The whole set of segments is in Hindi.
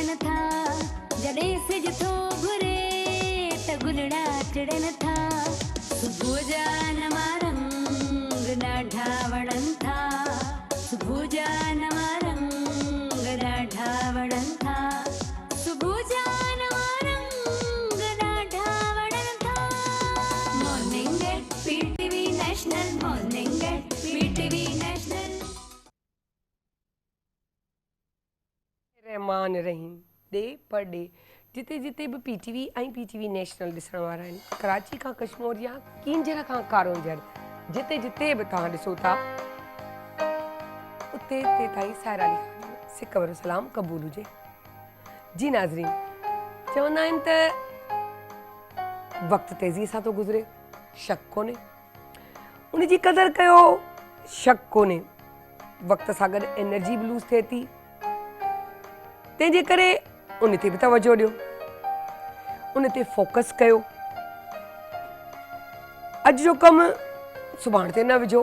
चढ़न था जॾे सिज थो घुरे त गुलड़ा चढ़न था सुबुह जा नवा रंग ॾाढा वणन था सुबुह जा नवा रंग ॾाढा वणन था सुबुह जा नवा रंग ॾाढा वणन था morning at PTV national morning at PTV national Rahman Rahim डे पर डे जिते जिते भी पीटीवी ऐं पीटीवी नेशनल ॾिसण वारा आहिनि कराची खां कश्मीर या किंजर खां कारोंजर जिते जिते बि तव्हां ॾिसो था उते ते ताईं साहिरा अली खान सिक वारो सलाम क़बूल हुजे। जी नाज़रीन, चवंदा आहिनि त वक़्तु तेज़ीअ सां थो गुज़रे, शक कोन्हे, उन जी क़दुरु कयो, शक कोन्हे, वक़्त सां गॾु एनर्जी बि लूज़ थिए थी, तंहिंजे करे उन ते बि तवजो ॾियो, उन ते फोकस कयो, अॼु जो कमु सुभाणे ते न विझो।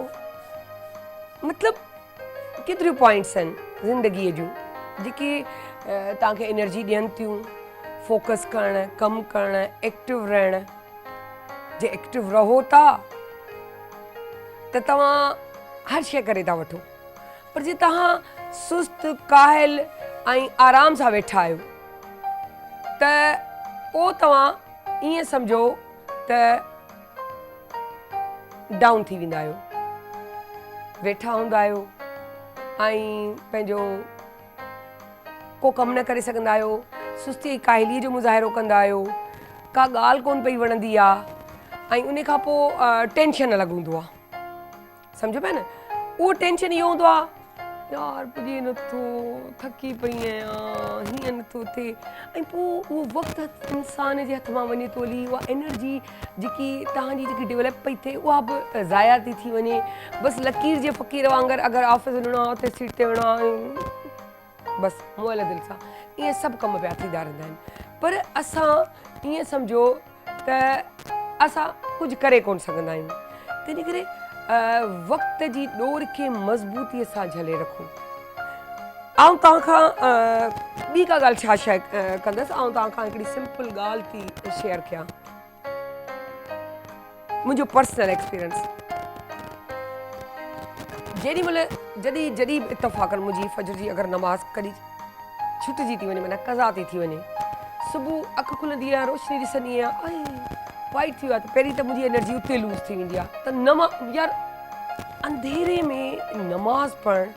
मतिलबु केतिरियूं पॉइंट्स आहिनि ज़िंदगीअ जूं जेके तव्हांखे एनर्जी ॾियनि थियूं, फोकस करणु, कमु करणु, एक्टिव रहणु। जे एक्टिव रहो था त तव्हां हर शइ करे था वठो, पर जे तव्हां सुस्त काहिल ऐं आराम सां वेठा आहियो त पोइ तव्हां ईअं सम्झो त डाउन थी वेंदा आहियो, वेठा हूंदा आहियो ऐं पंहिंजो को कमु न करे सघंदा आहियो, सुस्ती काहिलीअ जो मुज़ाहिरो कंदा आहियो, का ॻाल्हि कोन पई वणंदी आहे ऐं उन खां पोइ टेंशन अलॻि हूंदो आहे, सम्झ पिया न। उहो टेंशन इहो हूंदो आहे यार पुॼे नथो, थकी पई आहियां, हीअं नथो थिए, ऐं पोइ उहो वक़्तु इंसान जे हथ मां वञे थो हली, उहा एनर्जी जेकी तव्हांजी जेकी डेवलप पई थिए उहा बि ज़ाया थी वञे। बसि लकीर जे फ़क़ीर वांगुरु अगरि ऑफिस वञिणो आहे उते सीट ते वञिणो आहे, बसि मुअल दिलि सां ईअं सभु कम पिया थींदा रहंदा आहिनि। पर असां ईअं सम्झो त असां कुझु करे कोन सघंदा आहियूं, तंहिंजे करे वक़्त जी ॾोर खे मज़बूतीअ सां झले रखो। आउं तव्हां खां ॿी का ॻाल्हि छा कंदसि, आउं तव्हां खां हिकिड़ी सिंपल ॻाल्हि थी शेयर कयां, मुंहिंजो पर्सनल एक्सपीरियंस। जॾहिं बि इत्तफ़ाक़न मुंहिंजी फजर जी अगरि नमाज़ कॾहिं छुटिजी थी वञे, माना क़ज़ा थी वञे, सुबुह अखि खुलंदी आहे, रोशनी ॾिसंदी आहियां, ऐं वाइट थी वियो आहे त पहिरीं त मुंहिंजी एनर्जी उते लूज़ थी वेंदी आहे, त यार अंधेरे में नमाज़ पढ़णु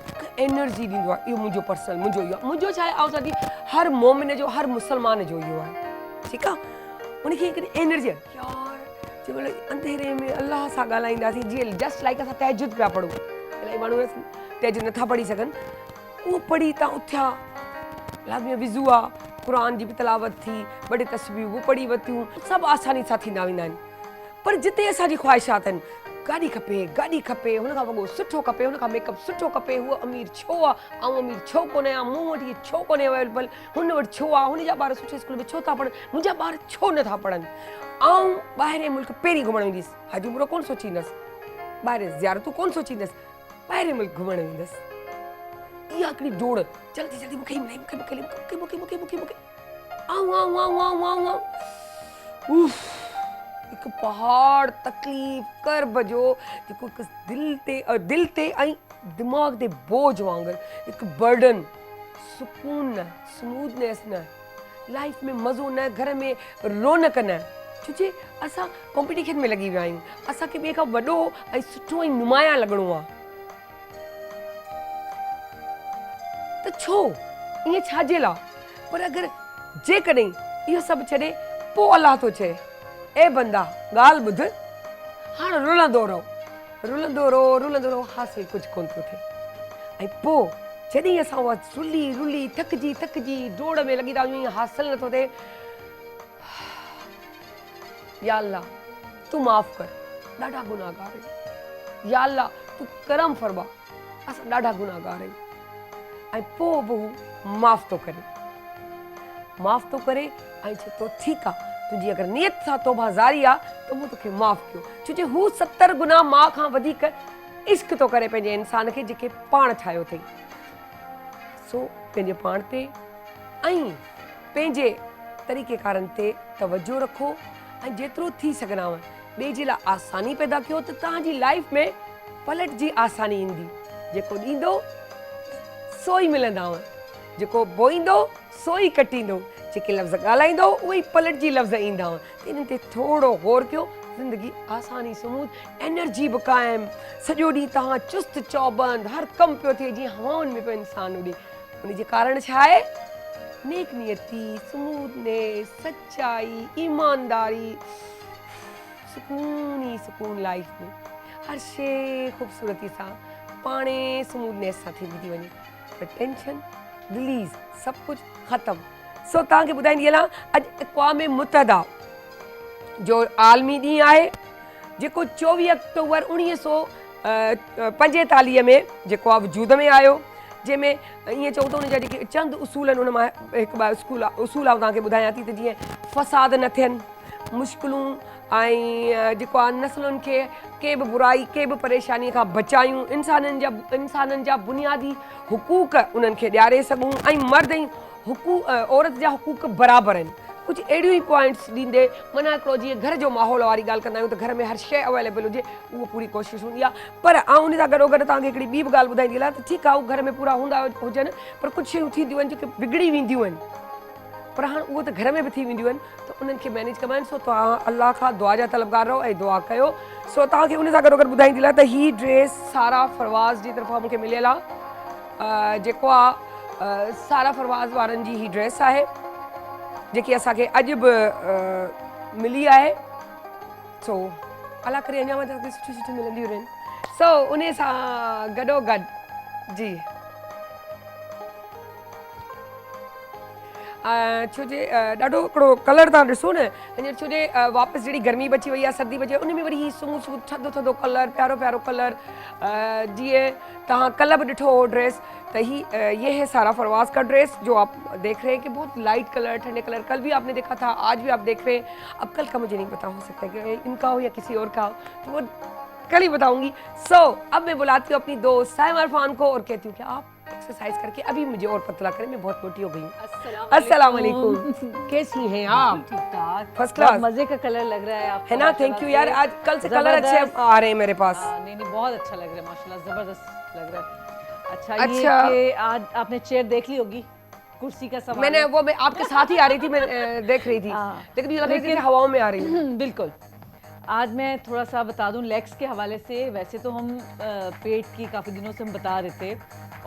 हिकु एनर्जी ॾींदो आहे। इहो मुंहिंजो पर्सनल मुंहिंजो छा आहे, ऐं साथी हर मोमिन जो, हर मुस्लमान जो इहो आहे, ठीकु आहे। उनखे हिकिड़ी एनर्जी आहे यार, जंहिंमहिल अंधेरे में अलाह सां ॻाल्हाईंदासीं, जीअं जस्ट लाइक असां तहजुद पिया पढ़ूं, इलाही माण्हू तहजुद नथा पढ़ी सघनि, उहो पढ़ी तव्हां उथिया, लाज़मी विज़ू आहे, क़ुर जी बि तलावत थी, ॿ टे तस्बीहूं बि पढ़ी वरितियूं, सभु आसानी सां थींदा वेंदा आहिनि। पर जिते असांजी ख़्वाहिशात आहिनि, गाॾी खपे, हुन खां वॻो सुठो खपे, हुन खां मेकअप सुठो खपे, हूअ अमीर छो आहे, आउं अमीर छो कोन्हे, मूं वटि इहे छो कोन्हे अवेलेबल, हुन वटि छो आहे, हुनजा ॿार सुठे स्कूल में छो था पढ़नि, मुंहिंजा ॿार छो नथा पढ़नि। आउं ॿाहिरि मुल्क पहिरीं घुमणु वेंदसि, हाजी उमिरि कोन सोचींदसि, ॿाहिरि ज़ियारतूं कोन सोचींदसि, ॿाहिरि मुल्क घुमणु वेंदसि। इहा हिकिड़ी डोड़, जल्दी जल्दी मूंखे हिकु पहाड़ तकलीफ़ कर्ब जो जेको हिकु दिलि ते ऐं दिमाग़ ते बोझ वांगुरु हिकु बर्डन, सुकून न, स्मूथनेस न, लाइफ में मज़ो न, घर में रौनक न, छोजे असां कॉम्पिटिशन में लॻी विया आहियूं, असांखे ॿिए खां वॾो ऐं सुठो ऐं नुमाया लॻणो आहे। त छो ईअं छाजे लाइ? पर अगरि जेकॾहिं इहो सभु छॾे पोइ अलाह थो चए, ए बंदा ॻाल्हि ॿुध, हाणे रुलंदो रहो, हासिल कुझु कोन थो थिए। ऐं पोइ जॾहिं असां उहा रुली थकिजी डोड़ में लॻी था वञूं, हासिल नथो थिए, या अल्लाह तूं माफ़ कर, ॾाढा गुनाहगार आहियूं, या अल्लाह तूं करम फरमा, असां ॾाढा गुनाहगार आहियूं। ऐं पोइ बि हू माफ़ थो करे ऐं चए थो ठीकु आहे, तुंहिंजी अगरि नियत सां तौबा ज़ारी आहे त मूं तोखे माफ़ कयो, छोजे हू 70 गुना मां खां वधीक इश्क थो करे पंहिंजे इंसान खे जेके पाण ठाहियो अथई। सो पंहिंजे पाण ते ऐं पंहिंजे तरीक़ेकारनि ते तवजो रखो ऐं जेतिरो थी सघंदा ॿिए जे लाइ आसानी पैदा कयो त तव्हांजी लाइफ में पलट जी आसानी ईंदी। जेको ॾींदो सो ई मिलंदव, जेको बोईंदो सो ई कटींदो, जेके लफ़्ज़ ॻाल्हाईंदो उहे ई पलट जी लफ़्ज़ ईंदव। त इन्हनि ते थोरो गौर कयो, ज़िंदगी आसानी समूथ, एनर्जी बि क़ाइमु, सॼो ॾींहुं तव्हां चुस्त चौबंद, हर कमु पियो थिए जीअं हवाउनि में पियो इंसानु उॾे। उनजे कारण छा आहे? नेक नियती, स्मूथनेस, सच्चाई, ईमानदारी, सुकून ई सुकून लाइफ में। हर शइ ख़ूबसूरती सां पाणे स्मूथनेस सां थींदी थी वञे, पर टेंशन रिलीज़ सभु कुझु ख़तमु। सो तव्हांखे ॿुधाईंदी हलां, अॼु अक़वाम मुतहदा जो आलमी ॾींहुं आहे, जेको 24 अक्टूबर 1945 में जेको आहे वजूद में आयो, जंहिंमें ईअं चऊं त उनजा जेके चंद उसूल आहिनि उन मां हिकु ॿ उसूल आहे तव्हांखे ॿुधायां थी, त जीअं फ़साद न थियनि, मुश्किलूं ऐं जेको आहे नस्लुनि खे के बि बुराई के बि परेशानीअ खां बचायूं, इंसाननि जा बुनियादी हुक़ूक़ उन्हनि खे ॾियारे सघूं, ऐं मर्द ऐं औरत जा हुक़ूक़ बराबरि आहिनि। कुझु अहिड़ियूं ई पॉइंट्स ॾींदे, माना हिकिड़ो जीअं घर जो माहौल वारी ॻाल्हि कंदा आहियूं त घर में हर शइ अवेलेबल हुजे, उहो पूरी कोशिशि हूंदी आहे। पर उन सां गॾोगॾु तव्हांखे हिकिड़ी ॿी बि ॻाल्हि ॿुधाईंदी हलां त ठीकु आहे, उहे घर में पूरा हूंदा हुजनि, पर कुझु शयूं थींदियूं आहिनि जेके बिगड़ी वेंदियूं आहिनि, पर हाणे उहो त घर में बि थी वेंदियूं आहिनि, त उन्हनि खे मैनेज कबा आहिनि। सो तव्हां अलाह खां दुआ जा तलबगार रहो ऐं दुआ कयो। सो तव्हांखे उन सां गॾोगॾु ॿुधाईंदी हलां त हीअ ड्रेस सारा फरवाज़ जी तरफ़ां मूंखे मिलियल आहे, जेको आहे सारा फरवाज़ वारनि जी हीअ ड्रेस आहे, जेकी असांखे अॼु बि मिली आहे। सो अलाह करे अञा तव्हांखे सुठी सुठी मिलंदियूं रहनि। सो उन सां गॾोगॾु जी छो जे ॾाढो हिकिड़ो कलर तव्हां ॾिसो न, हींअर छो जे वापसि जहिड़ी गर्मी बची वई आहे, सर्दी बची वई आहे, उन में वरी हीअ स्मूथ स्मूथ थधो थधो कलर, प्यारो प्यारो कलर, जीअं तव्हां कल्ह बि ॾिठो हो ड्रेस, त ये है सारा फरवाज़ का ड्रेस जो आप देख रहे हैं कि बहुत लाइट कलर, ठंडे कलर, कल भी आपने देखा था, आज भी आप देख रहे हैं। अब कल का मुझे नहीं पता, हो सकता है कि इनका हो या किसी और का हो, तो वो कल ही बताऊंगी। सो अब मैं बुलाती हूँ अपनी दोस्त साइमा इरफान को और कहती हूँ कि आप एक्सरसाइज करके अभी मुझे और पतला करें, मैं बहुत मोटी हो गई हूँ। अस्सलाम वालेकुम, कैसी हैं आप? ठीक ठाक, फर्स्ट क्लास, मजे का कलर लग रहा है आपको, है ना? थैंक यू यार, आज कल से कलर अच्छे आ रहे हैं मेरे पास। नहीं बहुत अच्छा लग रहा है माशाल्लाह, जबरदस्त लग रहा है। अच्छा, ये आज आपने चेयर देख ली होगी, कुर्सी का सवाल मैंने वो मैं आपके साथ ही आ रही थी, मैं देख रही थी, लेकिन ये लग रही थी हवाओं में आ रही है। बिल्कुल। आज मैं थोड़ा सा बता दूं लेग्स के हवाले से। वैसे तो हम पेट की काफ़ी दिनों से हम बता रहे थे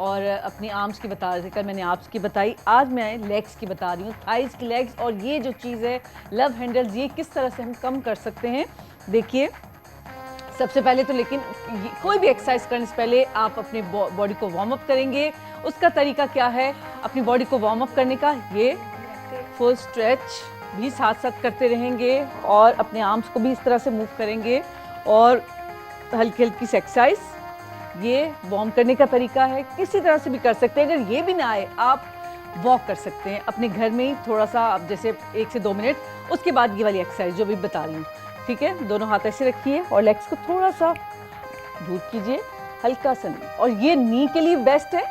और अपनी आर्म्स की बता रहे थे, कल मैंने आर्म्स की बताई, आज मैं लेग्स की बता रही हूँ, थाइज़ की लेग्स। और ये जो चीज़ है लव हैंडल्स, ये किस तरह से हम कम कर सकते हैं। देखिए सबसे पहले तो, लेकिन कोई भी एक्सरसाइज करने से पहले आप अपने बॉडी को वार्म अप करेंगे। उसका तरीका क्या है अपनी बॉडी को वार्म अप करने का? ये फुल स्ट्रेच भी साथ साथ करते रहेंगे और अपने आर्म्स को भी इस तरह से मूव करेंगे और हल्की हल्की सी एक्सरसाइज, ये वार्म करने का तरीका है। किसी तरह से भी कर सकते हैं। अगर ये भी ना आए, आप वॉक कर सकते हैं अपने घर में ही, थोड़ा सा आप जैसे 1 से 2 मिनट, उसके बाद ये वाली एक्सरसाइज जो भी बता रही हूँ, ठीक है? दोनों हाथ ऐसे रखिए और लेग्स को थोड़ा सा दूर कीजिए, हल्का सा नीचे, और ये नी के लिए बेस्ट है,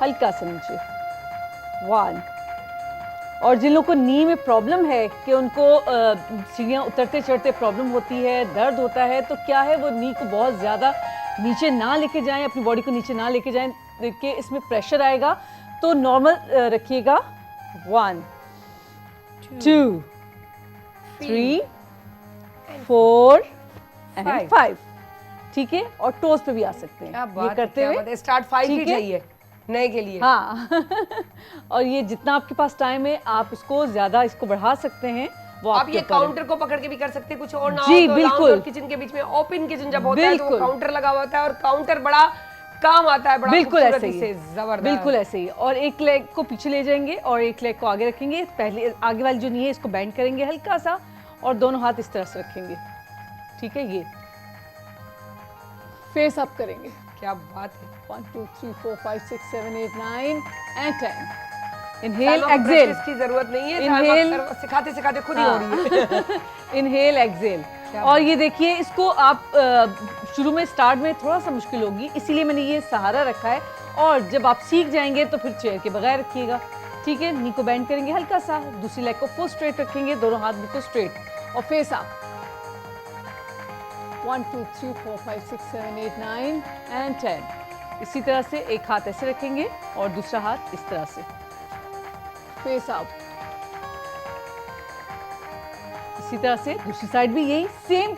हल्का सा नीचे। 1। और जिन लोगों को नी में प्रॉब्लम है कि उनको सीढ़ियाँ उतरते चढ़ते प्रॉब्लम होती है, दर्द होता है, तो क्या है वो नी को बहुत ज़्यादा नीचे ना लेके जाएं, अपनी बॉडी को नीचे ना लेके जाएं, देखिए इसमें प्रेशर आएगा, तो नॉर्मल रखिएगा। 1 2 3 4 एंड 5, ठीक है? और टोज पे भी आ सकते हैं ये करते हुए। स्टार्ट 5 ही चाहिए नए के लिए। हाँ और ये जितना आपके पास टाइम है आप इसको ज्यादा इसको बढ़ा सकते हैं। वो आप ये काउंटर को पकड़ के भी कर सकते हैं, कुछ और ना जी, हो तो बिल्कुल। और किचन के बीच में ओपन किचन जब होता है तो वो काउंटर लगा हुआ होता है और काउंटर बड़ा काम आता है, बड़ा बिल्कुल ऐसे ही, जबरदस्त, बिल्कुल ऐसे ही। और एक लेग को पीछे ले जाएंगे और एक लेग को आगे रखेंगे। पहले आगे वाली जो नी है इसको बेंड करेंगे हल्का सा और दोनों हाथ इस तरह से रखेंगे, ठीक है? ये फेस अप करेंगे। क्या बात है। 1 2 3 4 5 6 7 8 9 एंड 10। इनहेल एक्सेल, इसकी जरूरत नहीं है, इनहेल सिखाते सिखाते खुद ही हो रही है। Inhale exhale. और ये देखिए इसको आप शुरू में स्टार्ट में थोड़ा सा मुश्किल होगी, इसीलिए मैंने ये सहारा रखा है, और जब आप सीख जाएंगे तो फिर चेयर के बगैर रखिएगा, ठीक है, नी को बेंड करेंगे हल्का सा, दूसरी लेग को फुल स्ट्रेट रखेंगे, दोनों हाथ बिल्कुल स्ट्रेट और फेस अप। 1 2 3 4 5 6 7 8 9 एंड 10। इसी तरह से एक हाथ ऐसे रखेंगे और दूसरा हाथ इस तरह से, फेस अप। इसी तरह से दूसरी साइड भी यही सेम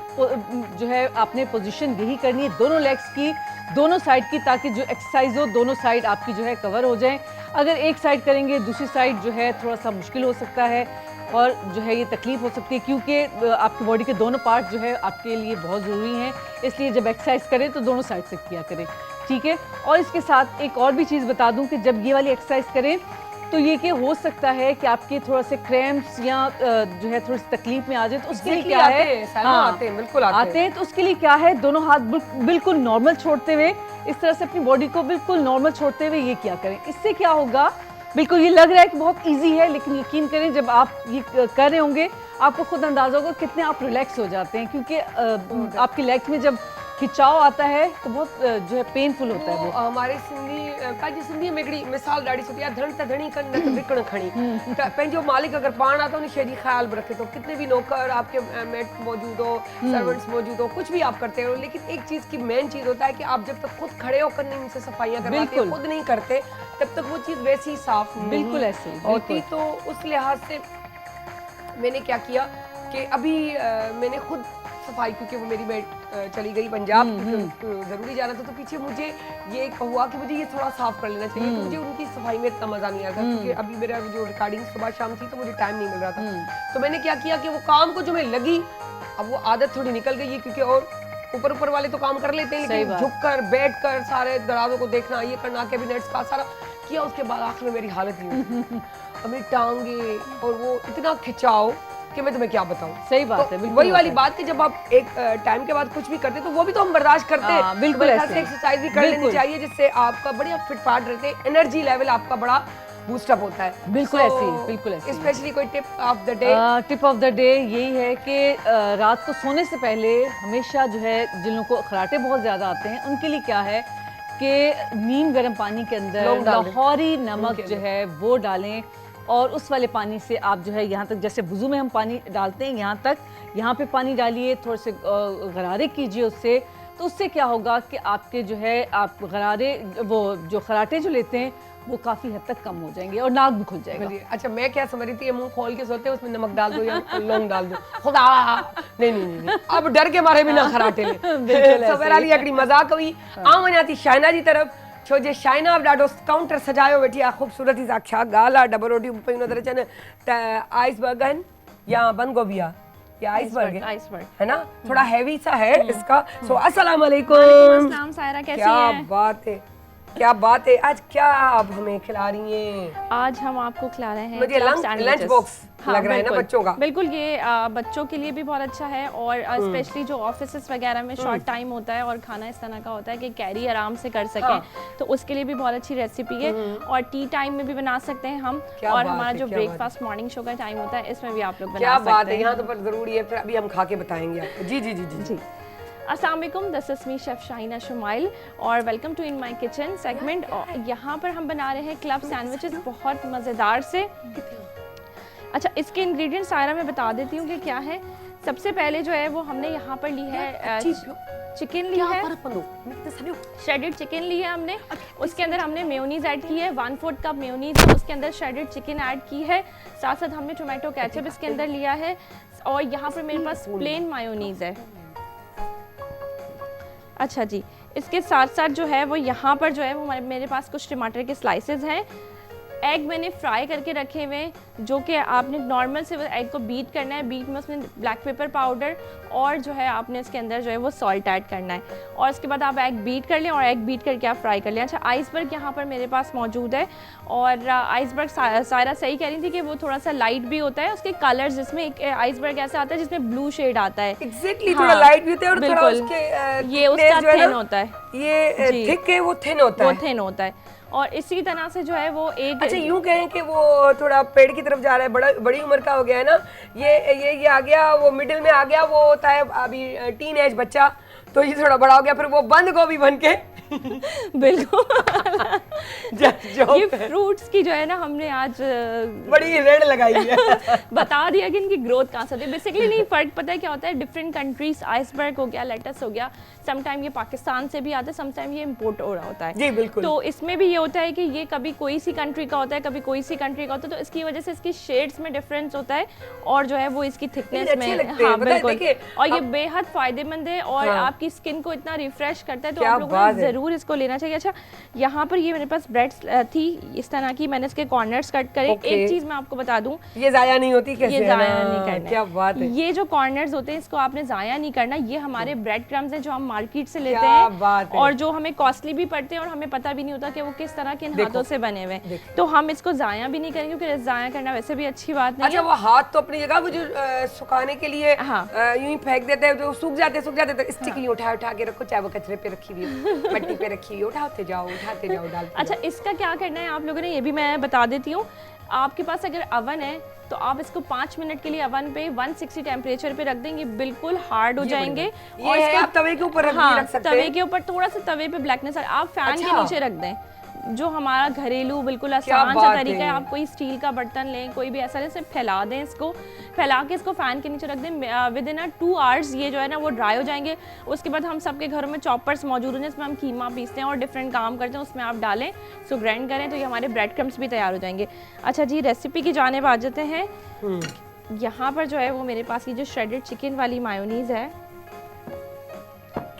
जो है आपने पोजीशन यही करनी है दोनों लेग्स की, दोनों साइड की, ताकि जो एक्सरसाइज हो दोनों साइड आपकी जो है कवर हो जाए। अगर एक साइड करेंगे दूसरी साइड जो है थोड़ा सा मुश्किल हो सकता है और जो है ये तकलीफ हो सकती है, क्योंकि आपकी बॉडी के दोनों पार्ट जो है आपके लिए बहुत ज़रूरी हैं। इसलिए जब एक्सरसाइज करें तो दोनों साइड से किया करें, ठीक है। और इसके साथ एक और भी चीज़ बता दूं कि जब ये वाली एक्सरसाइज करें तो ये कि हो सकता है कि आपके थोड़ा से क्रैम्प्स या जो है थोड़ी सी तकलीफ में आ जाए, तो उसके लिए क्या है, आते हैं, बिल्कुल आते हैं। तो उसके लिए क्या है, दोनों हाथ बिल्कुल नॉर्मल छोड़ते हुए, इस तरह से अपनी बॉडी को बिल्कुल नॉर्मल छोड़ते हुए ये क्या करें। इससे क्या होगा, बिल्कुल ये लग रहा है कि बहुत इजी है, लेकिन यकीन करें जब आप ये कर रहे होंगे आपको खुद अंदाजा होगा कितने आप रिलैक्स हो जाते हैं, क्योंकि आपकी लेग्स में जब खिंचाव आता है तो बहुत जो है पेनफुल होता है वो। हमारे सिंधी में हिकिड़ी मिसाल ॾाढी सुठी आहे, धण त धणी कनि न त विकण खणी। त पंहिंजो मालिक अगर पाण आहे तो उन शइ जी ख्याल भी रखे, तो कितने भी नौकर आपके मेट मौजूद हो, सर्वेंट्स मौजूद हो, कुछ भी आप करते हो, लेकिन एक चीज की मेन चीज होता है कि आप जब तक खुद खड़े होकर नहीं उनसे सफाइयां करवाते हैं, खुद नहीं करते, तब तक वो चीज वैसी साफ बिल्कुल ऐसे होती। तो उस लिहाज से मैंने क्या किया कि अभी मैंने खुद सफाई, क्योंकि वो मेरी मेट चली गई पंजाब, जरूरी जाना था, तो पीछे मुझे ये हुआ कि मुझे ये थोड़ा साफ कर लेना चाहिए। तो मुझे उनकी सफाई में इतना मजा नहीं आता, क्योंकि अभी मेरा जो रिकॉर्डिंग सुबह शाम थी तो मुझे टाइम नहीं मिल रहा था। तो मैंने क्या किया कि वो काम को जो मैं लगी, अब वो आदत थोड़ी निकल गई है, क्योंकि और ऊपर वाले तो काम कर लेते हैं, लेकिन झुककर बैठकर सारे दराजों को देखना, ये करना, कैबिनेट्स का सारा किया, उसके बाद आखिर में मेरी हालत नहीं हुई। अपनी टांगे और वो इतना खिंचाव कि मैं तुम्हें क्या बताऊं। सही बात तो है, बिल्कुल वही वाली बात कि जब आप एक टाइम के बाद कुछ भी करते तो वो भी तो हम बर्दाश्त करते हैं, बिल्कुल ऐसे एक्सरसाइज भी कर लेनी चाहिए, जिससे आपका बढ़िया फिट फाट रहते हैं, एनर्जी लेवल आपका बड़ा बूस्टअप होता है। बिल्कुल ऐसी, बिल्कुल ऐसी। स्पेशली कोई tip of the day? Tip of the day यही है कि रात को सोने से पहले हमेशा जो है जिन लोगों को खराटे बहुत ज्यादा आते हैं उनके लिए क्या है कि नीम गर्म पानी के अंदर लाहौरी नमक जो है वो डालें, और उस वाले पानी से आप जो है यहाँ तक, जैसे वुज़ू में हम पानी डालते हैं यहाँ तक, यहाँ पे पानी डालिए, थोड़े से गरारे कीजिए उससे, तो उससे क्या होगा कि आपके जो है आप गरारे वो जो खराटे जो लेते हैं वो काफ़ी हद तक कम हो जाएंगे और नाक भी खुल जाएगा। अच्छा, मैं क्या समझ रही थी, मुंह खोल के सोते हैं, उसमें नमक डाल दो या लौंग डाल दो, खुदा नहीं, अब डर के मारे भी ना खराटे ले। सवेराली हिकिड़ी मज़ाक हुई। आऊं वञा थी शाइना जी तरफ़, छो जे शाइना ॾाढो काउंटर सजायो वेठी आहे ख़ूबसूरती सां। छा ॻाल्हि आहे, डबल रोटियूं पयूं नज़र अचनि, त आइसबर्ग आहिनि या बंद गोभी आहे या आइसबर्ग है ना, थोड़ा हैवी सा है इसका। सो अस्सलाम वालेकुम। सायरा, कैसी क्या हैं? बात है, क्या बात है। आज क्या आप हमें खिला रही हैं? आज हम आपको खिला रहे हैं मुझे लंच बॉक्स लग रहा है ना बच्चों का। बिल्कुल, ये बच्चों के लिए भी बहुत अच्छा है, और स्पेशली जो ऑफिसेस वगैरह में शॉर्ट टाइम होता है और खाना इस तरह का होता है कि कैरी आराम से कर सकें, तो उसके लिए भी बहुत अच्छी रेसिपी है। और टी टाइम में भी बना सकते हैं हम, और हमारा जो ब्रेकफास्ट मॉर्निंग शो का टाइम होता है इसमें भी आप लोग बना सकते हैं। क्या बात है, यहाँ तो पर जरूरी है, फिर अभी हम खा के बताएंगे आपको। जी जी जी जी जी। अस्सलाम वालेकुम, this is me chef Shahina Shumail और welcome to in my kitchen segment. यहाँ पर हम बना रहे हैं क्लब सैंडविचेस बहुत मज़ेदार से। अच्छा, इसके इंग्रेडिएंट्स सारा मैं बता देती हूँ कि क्या है। सबसे पहले जो है वो हमने यहाँ पर ली है चिकन ली है, श्रेडेड चिकन ली है हमने। उसके अंदर हमने मेयोनीज ऐड की है, 1/4 कप मेयोनीज, उसके अंदर श्रेडेड चिकन ऐड की है, साथ साथ हमने टोमेटो केचप इसके अंदर लिया है, और यहाँ पर मेरे पास प्लेन मायोनीज है। अच्छा जी, इसके साथ साथ जो है वो यहाँ पर जो है वो मेरे पास कुछ टमाटर के स्लाइसेस हैं। एग मैंने फ्राई करके रखे हुए हैं, जो कि आपने नॉर्मल से एग को बीट करना है। बीट में उसमें ब्लैक पेपर पाउडर और जो है आपने इसके अंदर जो है वो सॉल्ट ऐड करना है, और इसके बाद आप एग बीट कर लें और एग बीट करके आप फ्राई कर लें। अच्छा, आइसबर्ग यहाँ पर मेरे पास मौजूद है, और आइसबर्ग सायरा सही कह रही थी कि वो थोड़ा सा लाइट भी होता है, उसके कलर्स जिसमें एक आइसबर्ग ऐसा आता है जिसमें ब्लू शेड आता है। एग्जैक्टली, थोड़ा लाइट भी होता है और थोड़ा उसके ये उसका थिन होता है, ये थिक है, वो थिन होता है, वो थिन होता है। और इसी तरह से जो है वो एक, अच्छा यूं कहें कि वो थोड़ा पेड़ की तरफ जा रहा है, बड़ी उम्र का हो गया है ना, ये आ गया, वो मिडिल में आ गया, वो होता है अभी टीन एज बच्चा, तो ये थोड़ा बड़ा हो गया, फिर वो बंद गोभी बन के बिल्कुल जो ये फ्रूट्स की जो है ना हमने आज बड़ी रेड लगाई है। बता दिया कि इनकी ग्रोथ कहाँ से होती है। बेसिकली नहीं, फर्क पता है क्या होता है, डिफरेंट कंट्रीज, आइसबर्ग हो गया, लेटस हो गया, समटाइम ये पाकिस्तान से भी आता है, समटाइम ये इम्पोर्ट हो रहा होता है। जी बिल्कुल। तो इसमें भी ये होता है कि ये कभी कोई सी कंट्री का होता है, कभी कोई सी कंट्री का होता है, तो इसकी वजह से इसकी शेड्स में डिफरेंस होता है और जो है वो इसकी थिकनेस अच्छे में, लगते हैं, हाँ पता है, बिल्कुल। देखिए, और ये बेहद फायदेमंद है और हाँ। आपकी स्किन को इतना रिफ्रेश करता है, तो क्या आप लोगों बात ने है। जरूर इसको लेना चाहिए। अच्छा, यहाँ पर ये मेरे पास ब्रेड थी इस तरह की, मैंने इसके कॉर्नर्स कट करे। Okay. एक चीज मैं आपको बता दूं, ये जाया नहीं होती कैसे? ये है ना? जाया नहीं करना है। क्या बात है। ये जो कॉर्नर्स होते हैं इसको आपने जाया नहीं करना। ये हमारे ब्रेड क्रम्स हैं जो हम मार्केट से लेते क्या हैं बात है। और जो हमें कॉस्टली भी पड़ते हैं और हमें पता भी नहीं होता कि वो किस तरह के देखो, हाथों से बने हुए हैं। देखो। तो हम इसको जाया भी नहीं करेंगे क्योंकि जाया करना वैसे भी अच्छी बात नहीं अच्छा, है। वो हाथ तो अपनी जगह, वो जो सुखाने के लिए हाँ। यूं ही फेंक देते हैं, जो सूख जाते तो स्टिक ही उठा के रखो, चाहे वो कचरे पे रखी हुई हो, मट्टी पे रखी हुई हो, उठाते जाओ डालते अच्छा, इसका क्या करना है आप लोगों ने, ये भी मैं बता देती हूँ। आपके पास अगर अवन है तो आप इसको 5 मिनट के लिए अवन पे 160 टेम्परेचर पे रख देंगे, बिल्कुल हार्ड हो जाएंगे। ये है, आप तवे के ऊपर भी रख सकते तवे हैं। के ऊपर थोड़ा सा तवे पे ब्लैकनेस, आप फैन के अच्छा। नीचे रख दें, जो हमारा घरेलू बिल्कुल क्या आसान सा बात तरीका है। है। आप कोई स्टील का बर्तन लें, कोई भी ऐसा नहीं, सिर्फ फैला दें इसको, फैला के इसको फैन के नीचे रख दें। विद इन 2 आवर्स ये जो है ना वो ड्राई हो जाएंगे। उसके बाद हम सबके घरों में चॉपर्स मौजूद हैं जिसमें हम कीमा पीसते हैं और डिफरेंट काम करते हैं, उसमें आप डालें, इसको ग्राइंड करें तो ये हमारे ब्रेड क्रम्स भी तैयार हो जाएंगे। अच्छा जी, रेसिपी की जानिब आ जाते हैं। यहाँ पर जो है वो मेरे पास ये जो श्रेडेड चिकन वाली मायोनीज है,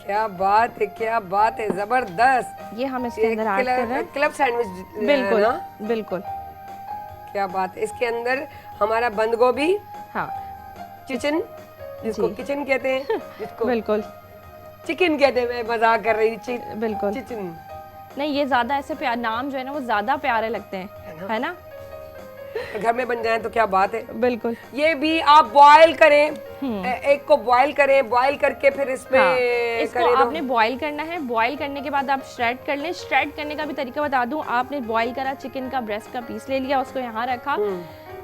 क्या बात है, क्या बात है, जबरदस्त। ये हम इसके अंदर ऐड कर रहे हैं। क्लब सैंडविच बिल्कुल ना? बिल्कुल, क्या बात है। इसके अंदर हमारा बंद गोभी, हाँ चिकन, जिसको जी। किचन कहते हैं, जिसको बिल्कुल चिकन कहते हैं, मैं मजाक कर रही थी, बिल्कुल। चिकन। नहीं, ये ज्यादा ऐसे प्यार, नाम जो है ना वो ज्यादा प्यारे लगते हैं, है ना? घर में बन जाए तो क्या बात है। बिल्कुल। ये भी आप बॉयल करें, एक को बॉयल करें, बॉयल करके फिर इसमें हाँ, इसको करें तो- आपने बॉईल करना है। बॉईल करने के बाद आप श्रेड कर लें। श्रेड करने का भी तरीका बता दूं, आपने बॉईल करा चिकन का ब्रेस्ट का पीस ले लिया, उसको यहाँ रखा।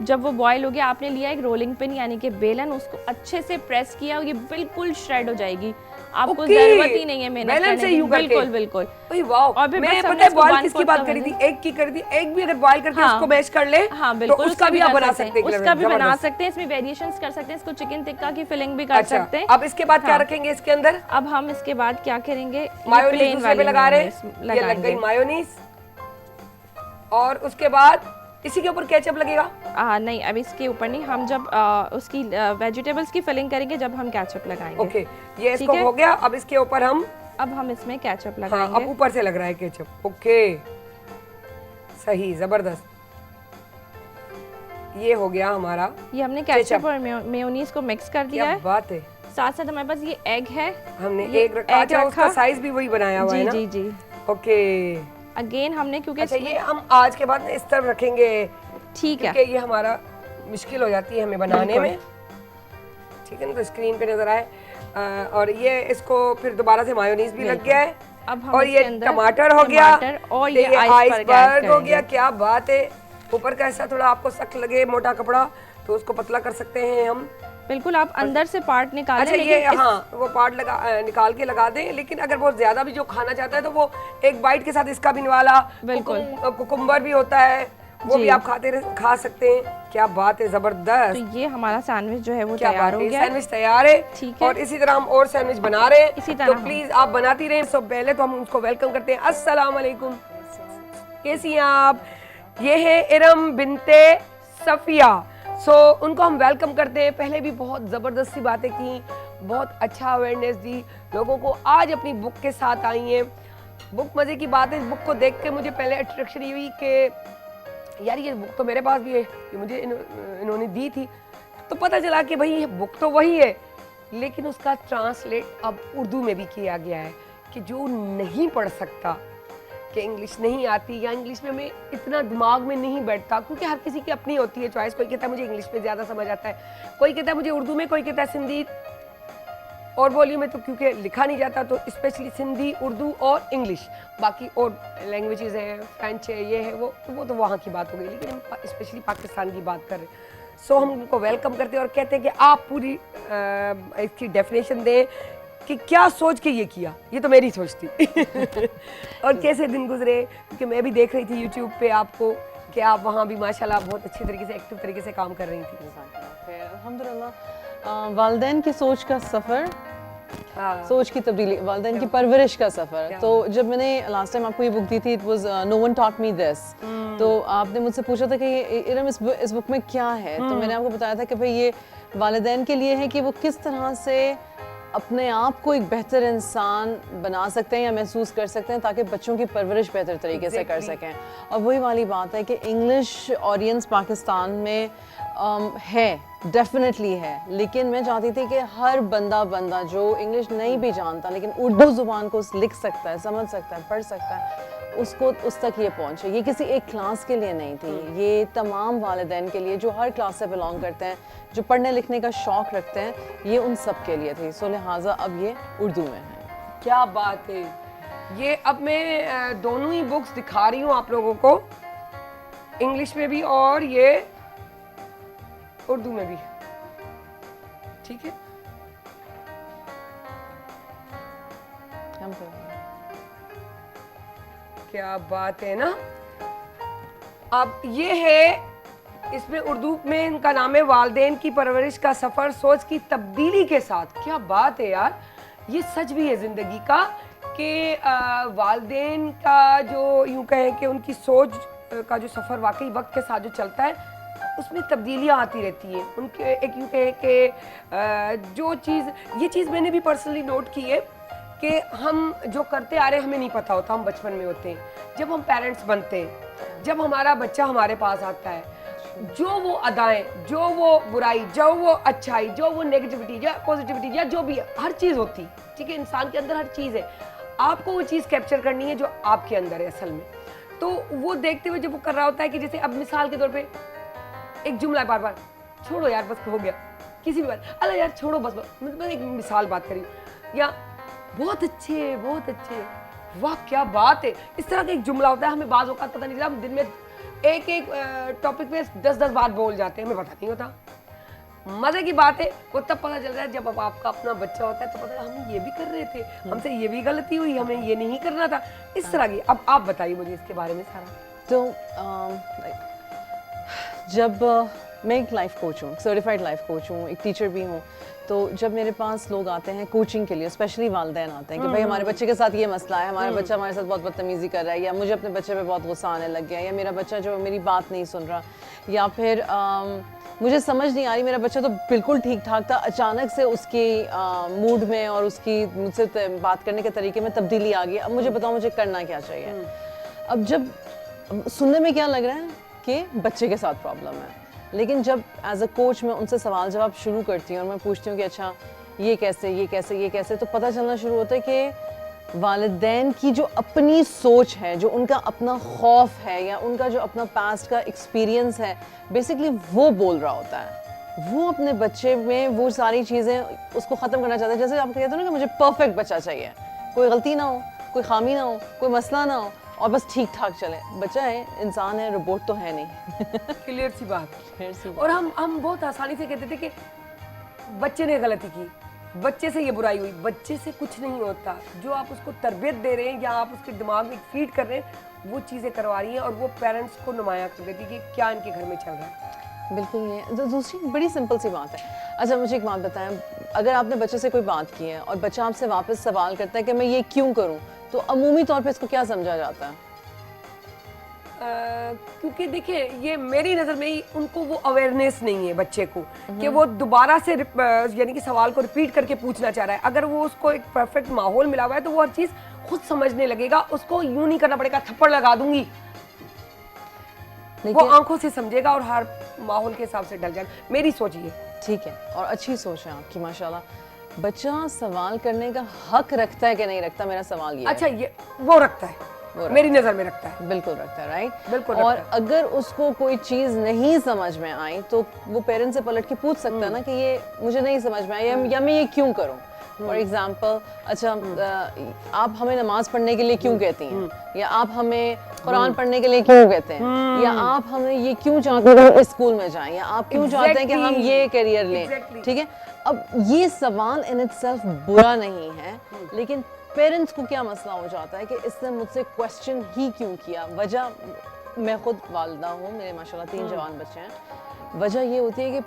जब वो बॉईल हो गया, आपने लिया एक रोलिंग पिन यानी कि बेलन, उसको अच्छे से प्रेस किया, ये बिल्कुल श्रेड हो जाएगी। आपको ओके, जरूरत ही नहीं है मेहनत बेलन करने से की। यूं करके। बिल्कुल बिल्कुल। ओए वाओ, और फिर मैं बस पता हमने है इसको बॉयल 1/4 किसकी बात का करी थी, बना एक की कर दी, एक भी अगर बॉयल करके हाँ। उसको मैश कर ले, हाँ तो बिल्कुल, उसका भी आप बना सकते हैं। उसका भी बना जबरदस्त। सकते हैं, इसमें वेरिएशंस कर सकते हैं, इसको चिकन टिक्का की फिलिंग भी कर अच्छा, सकते हैं। अब इसके बाद क्या हाँ। रखेंगे इसके अंदर? अब हम इसके बाद क्या करेंगे, ये मायोनीज plain दूसरे वाली पे लगा रहे मायोनीज हैं, ये लग लगाएंगे। गई मायोनीज, और उसके बाद इसी के ऊपर केचप लगेगा। नहीं, अब इसके ऊपर नहीं, हम जब उसकी वेजिटेबल्स की फिलिंग करेंगे जब हम केचप लगाएंगे। ओके, ये इसको है? हो गया। अब इसके ऊपर हम, अब हम इसमें केचप हाँ, लगाएंगे। अब ऊपर से लग रहा है केचप। ओके, सही, जबरदस्त। ये हो गया हमारा। ये हमने केचप। केचप और मेयोनीज को मिक्स कर दिया क्या है। बात है। साथ साथ हमारे पास ये एग है, हमने ये एक रखा। अच्छा, उसका रखा। साइज भी वही बनाया हुआ है जी ना? जी जी। ओके, अगेन हमने क्योंकि अच्छा, ये हम आज के बाद ना इस तरफ रखेंगे ठीक है, क्योंकि ये हमारा मुश्किल हो जाती है हमें बनाने बिल्कुल। में, ठीक है ना, तो स्क्रीन पे नजर आए। और ये इसको फिर दोबारा से मायोनीज भी लग गया है। अब हम और इसके ये अंदर टमाटर हो गया, टमाटर और ये आइसबर्ग आइसबर्ग हो गया। क्या बात है। ऊपर का हिस्सा थोड़ा आपको सख्त लगे, मोटा कपड़ा, तो उसको पतला कर सकते हैं हम। बिल्कुल, आप अंदर से पार्ट निकालें। अच्छा, ये लेकिन इस- हाँ, वो पार्ट निकाल के लगा दें, लेकिन अगर बहुत ज्यादा भी जो खाना चाहता है तो वो एक बाइट के साथ इसका भी निवाला, बिल्कुल। कुकुम्बर भी होता है, वो जी। भी आप खा सकते हैं। क्या बात है, जबरदस्त। तो ये हमारा सैंडविच जो है वो क्या तैयार बात हो है, गया है। सैंडविच तैयार है। ठीक है। और इसी तरह हम और सैंडविच बना रहे हैं, इसी तरह तो हम- प्लीज आप बनाती रहें। सो पहले तो हम उसको वेलकम करते हैं। अस्सलाम वालेकुम, कैसी हैं आप? ये है इरम बिनते सफिया। सो उनको हम वेलकम करते हैं। पहले भी बहुत ज़बरदस्त सी बातें की, बहुत अच्छा अवेयरनेस दी लोगों को। आज अपनी बुक के साथ आई हैं। बुक मज़े की बात है, इस बुक को देख के मुझे पहले अट्रैक्शन ये हुई कि यार ये बुक तो मेरे पास भी है, ये मुझे इन्होंने दी थी। तो पता चला कि भाई ये बुक तो वही है, लेकिन उसका ट्रांसलेट अब उर्दू में भी किया गया है कि जो नहीं पढ़ सकता, कि इंग्लिश नहीं आती या इंग्लिश में हमें इतना दिमाग में नहीं बैठता, क्योंकि हर किसी की अपनी होती है चॉइस। कोई कहता है मुझे इंग्लिश में ज़्यादा समझ आता है, कोई कहता है मुझे उर्दू में, कोई कहता है सिंधी और बोलियों में, तो क्योंकि लिखा नहीं जाता तो स्पेशली सिंधी, उर्दू और इंग्लिश। बाकी और लैंग्वेजेस हैं, फ्रेंच है, ये है, वो तो वहाँ की बात हो गई, लेकिन हम स्पेशली पाकिस्तान की बात कर रहे हैं। सो हम उनको वेलकम करते हैं और कहते हैं कि आप पूरी इसकी डेफिनेशन दें कि क्या सोच के ये किया, ये तो मेरी सोच थी। और कैसे दिन गुजरे, क्योंकि मैं भी देख रही थी यूट्यूब पे आपको कि आप वहाँ भी माशाल्लाह बहुत अच्छे तरीके से एक्टिव तरीके से काम कर रही थी। फिर अल्हम्दुलिल्लाह वालिदैन की सोच का सफ़र, सोच की तब्दीली, वालिदैन की परवरिश का सफ़र। तो जब मैंने लास्ट टाइम आपको ये बुक दी थी, it was no one taught me this, तो आपने मुझसे पूछा था कि इरम इस बुक में क्या है, तो मैंने आपको बताया था कि भाई ये वालिदैन के लिए है कि वो किस तरह से अपने आप को एक बेहतर इंसान बना सकते हैं या महसूस कर सकते हैं ताकि बच्चों की परवरिश बेहतर तरीके से कर सकें। और वही वाली बात है कि इंग्लिश ऑडियंस पाकिस्तान में है, डेफिनेटली है, लेकिन मैं चाहती थी कि हर बंदा जो इंग्लिश नहीं भी जानता लेकिन उर्दू ज़ुबान को लिख सकता है, समझ सकता है, पढ़ सकता है, उसको उस तक ये पहुँचे। ये किसी एक क्लास के लिए नहीं थी, ये तमाम वालिदैन के लिए जो हर क्लास से बिलोंग करते हैं, जो पढ़ने लिखने का शौक़ रखते हैं, ये उन सब के लिए थी। सो लिहाजा अब ये उर्दू में है। क्या बात है। ये अब मैं दोनों ही बुक्स दिखा रही हूँ आप लोगों को, इंग्लिश में भी और ये उर्दू में भी, ठीक है। क्या बात है ना। अब ये है, इसमें उर्दू में इनका नाम है वालिदैन की परवरिश का सफ़र सोच की तब्दीली के साथ। क्या बात है यार, ये सच भी है ज़िंदगी का कि वालिदैन का जो यूँ कहें कि उनकी सोच का जो सफ़र वाकई वक्त के साथ जो चलता है उसमें तब्दीलियाँ आती रहती हैं। उनके एक यूँ कहें कि जो चीज़, ये चीज़ मैंने भी पर्सनली नोट की है कि हम जो करते आ रहे हैं हमें नहीं पता होता, हम बचपन में होते हैं, जब हम पेरेंट्स बनते हैं, जब हमारा बच्चा हमारे पास आता है, जो वो अदाएं, जो वो बुराई, जो वो अच्छाई, जो वो नेगेटिविटी या पॉजिटिविटी या जो भी हर चीज़ होती, ठीक है, इंसान के अंदर हर चीज़ है, आपको वो चीज़ कैप्चर करनी है जो आपके अंदर है असल में। तो वो देखते हुए जब वो कर रहा होता है कि जैसे अब मिसाल के तौर पे एक जुमला बार बार छोड़ो यार बस हो गया, किसी भी बात अल्लाह यार छोड़ो बस, मतलब एक मिसाल बात करी, या बहुत अच्छे बहुत अच्छे, वाह क्या बात है, इस तरह का एक जुमला होता है। हमें बाज़ औक़ात पता नहीं चलता, हम दिन में एक टॉपिक पे 10-10 बार बोल जाते हैं, हमें पता नहीं होता। मज़े की बात है वो तब पता चल रहा है जब अब आपका अपना बच्चा होता है, तो पता है हम ये भी कर रहे थे, हमसे ये भी गलती हुई, हमें ये नहीं करना था, इस तरह की। अब आप बताइए मुझे इसके बारे में सारा। तो जब मैं एक लाइफ कोच हूँ, सर्टिफाइड लाइफ कोच हूँ, एक टीचर भी हूँ, तो जब मेरे पास लोग आते हैं कोचिंग के लिए, स्पेशली वालिदैन आते हैं कि भाई हमारे बच्चे के साथ ये मसला है, हमारा बच्चा हमारे साथ बहुत बदतमीज़ी कर रहा है, या मुझे अपने बच्चे पे बहुत गुस्सा आने लग गया, या मेरा बच्चा जो मेरी बात नहीं सुन रहा, या फिर मुझे समझ नहीं आ रही, मेरा बच्चा तो बिल्कुल ठीक ठाक था, अचानक से उसकी मूड में और उसकी मुझसे बात करने के तरीके में तब्दीली आ गई, अब मुझे बताओ मुझे करना क्या चाहिए। अब जब सुनने में क्या लग रहा है कि बच्चे के साथ प्रॉब्लम है, लेकिन जब एज अ कोच मैं उनसे सवाल जवाब शुरू करती हूँ और मैं पूछती हूँ कि अच्छा ये कैसे ये कैसे ये कैसे, तो पता चलना शुरू होता है कि वालिदैन की जो अपनी सोच है, जो उनका अपना खौफ है, या उनका जो अपना पास्ट का एक्सपीरियंस है, बेसिकली वो बोल रहा होता है। वो अपने बच्चे में वो सारी चीज़ें उसको ख़त्म करना चाहते हैं। जैसे आप कहते हो ना कि मुझे परफेक्ट बच्चा चाहिए, कोई गलती ना हो, कोई खामी ना हो, कोई मसला ना हो, और बस ठीक ठाक चले। बच्चा है, इंसान है, रोबोट तो है नहीं। क्लियर सी बात। और हम बहुत आसानी से कहते थे कि बच्चे ने गलती की, बच्चे से ये बुराई हुई, बच्चे से कुछ नहीं होता। जो आप उसको तरबियत दे रहे हैं या आप उसके दिमाग में फीड कर रहे हैं, वो चीज़ें करवा रही हैं और वो पेरेंट्स को नुमाया कर देती कि क्या इनके घर में चल रहा है। बिल्कुल ये दूसरी बड़ी सिंपल सी बात है। अच्छा मुझे एक बात बताएं, अगर आपने बच्चे से कोई बात की है और बच्चा आपसे वापस सवाल करता है कि मैं ये क्यों करूं, तो अमूमी तौर पे इसको क्या समझा जाता है? क्योंकि देखिए ये मेरी नज़र में ही उनको वो अवेयरनेस नहीं है बच्चे को कि वो दोबारा से यानी कि सवाल को रिपीट करके पूछना चाह रहा है। अगर वो उसको एक परफेक्ट माहौल मिला हुआ है तो वो हर चीज़ खुद समझने लगेगा, उसको यूं नहीं करना पड़ेगा थप्पड़ लगा दूंगी, वो आंखों से समझेगा और हर माहौल के हिसाब से ढल जाएगा। मेरी सोच ये ठीक है और अच्छी सोच है आपकी माशाल्लाह। बच्चा सवाल करने का हक रखता है कि नहीं रखता, मेरा सवाल ये अच्छा ये वो रखता है, मेरी नज़र में रखता है, बिल्कुल रखता है, राइट बिल्कुल। और अगर उसको कोई चीज़ नहीं समझ में आई तो वो पेरेंट्स से पलट के पूछ सकता है ना कि ये मुझे नहीं समझ में आई या मैं ये क्यों करूं। फॉर एग्जांपल अच्छा आप हमें नमाज पढ़ने के लिए क्यों कहती हैं, या आप हमें कुरान पढ़ने के लिए क्यों कहते हैं, या आप हमें ये क्यों चाहते हैं कि हम इस स्कूल में जाएं, या आप क्यों चाहते हैं कि हम ये करियर लें, ठीक है। अब ये सवाल इन इटसेल्फ बुरा नहीं है, लेकिन पेरेंट्स को क्या मसला हो जाता है कि इसने मुझसे क्वेश्चन ही क्यों किया। वजह, मैं खुद वालिदा हूँ, मेरे माशाल्लाह 3 जवान बच्चे हैं। वजह ये होती है कि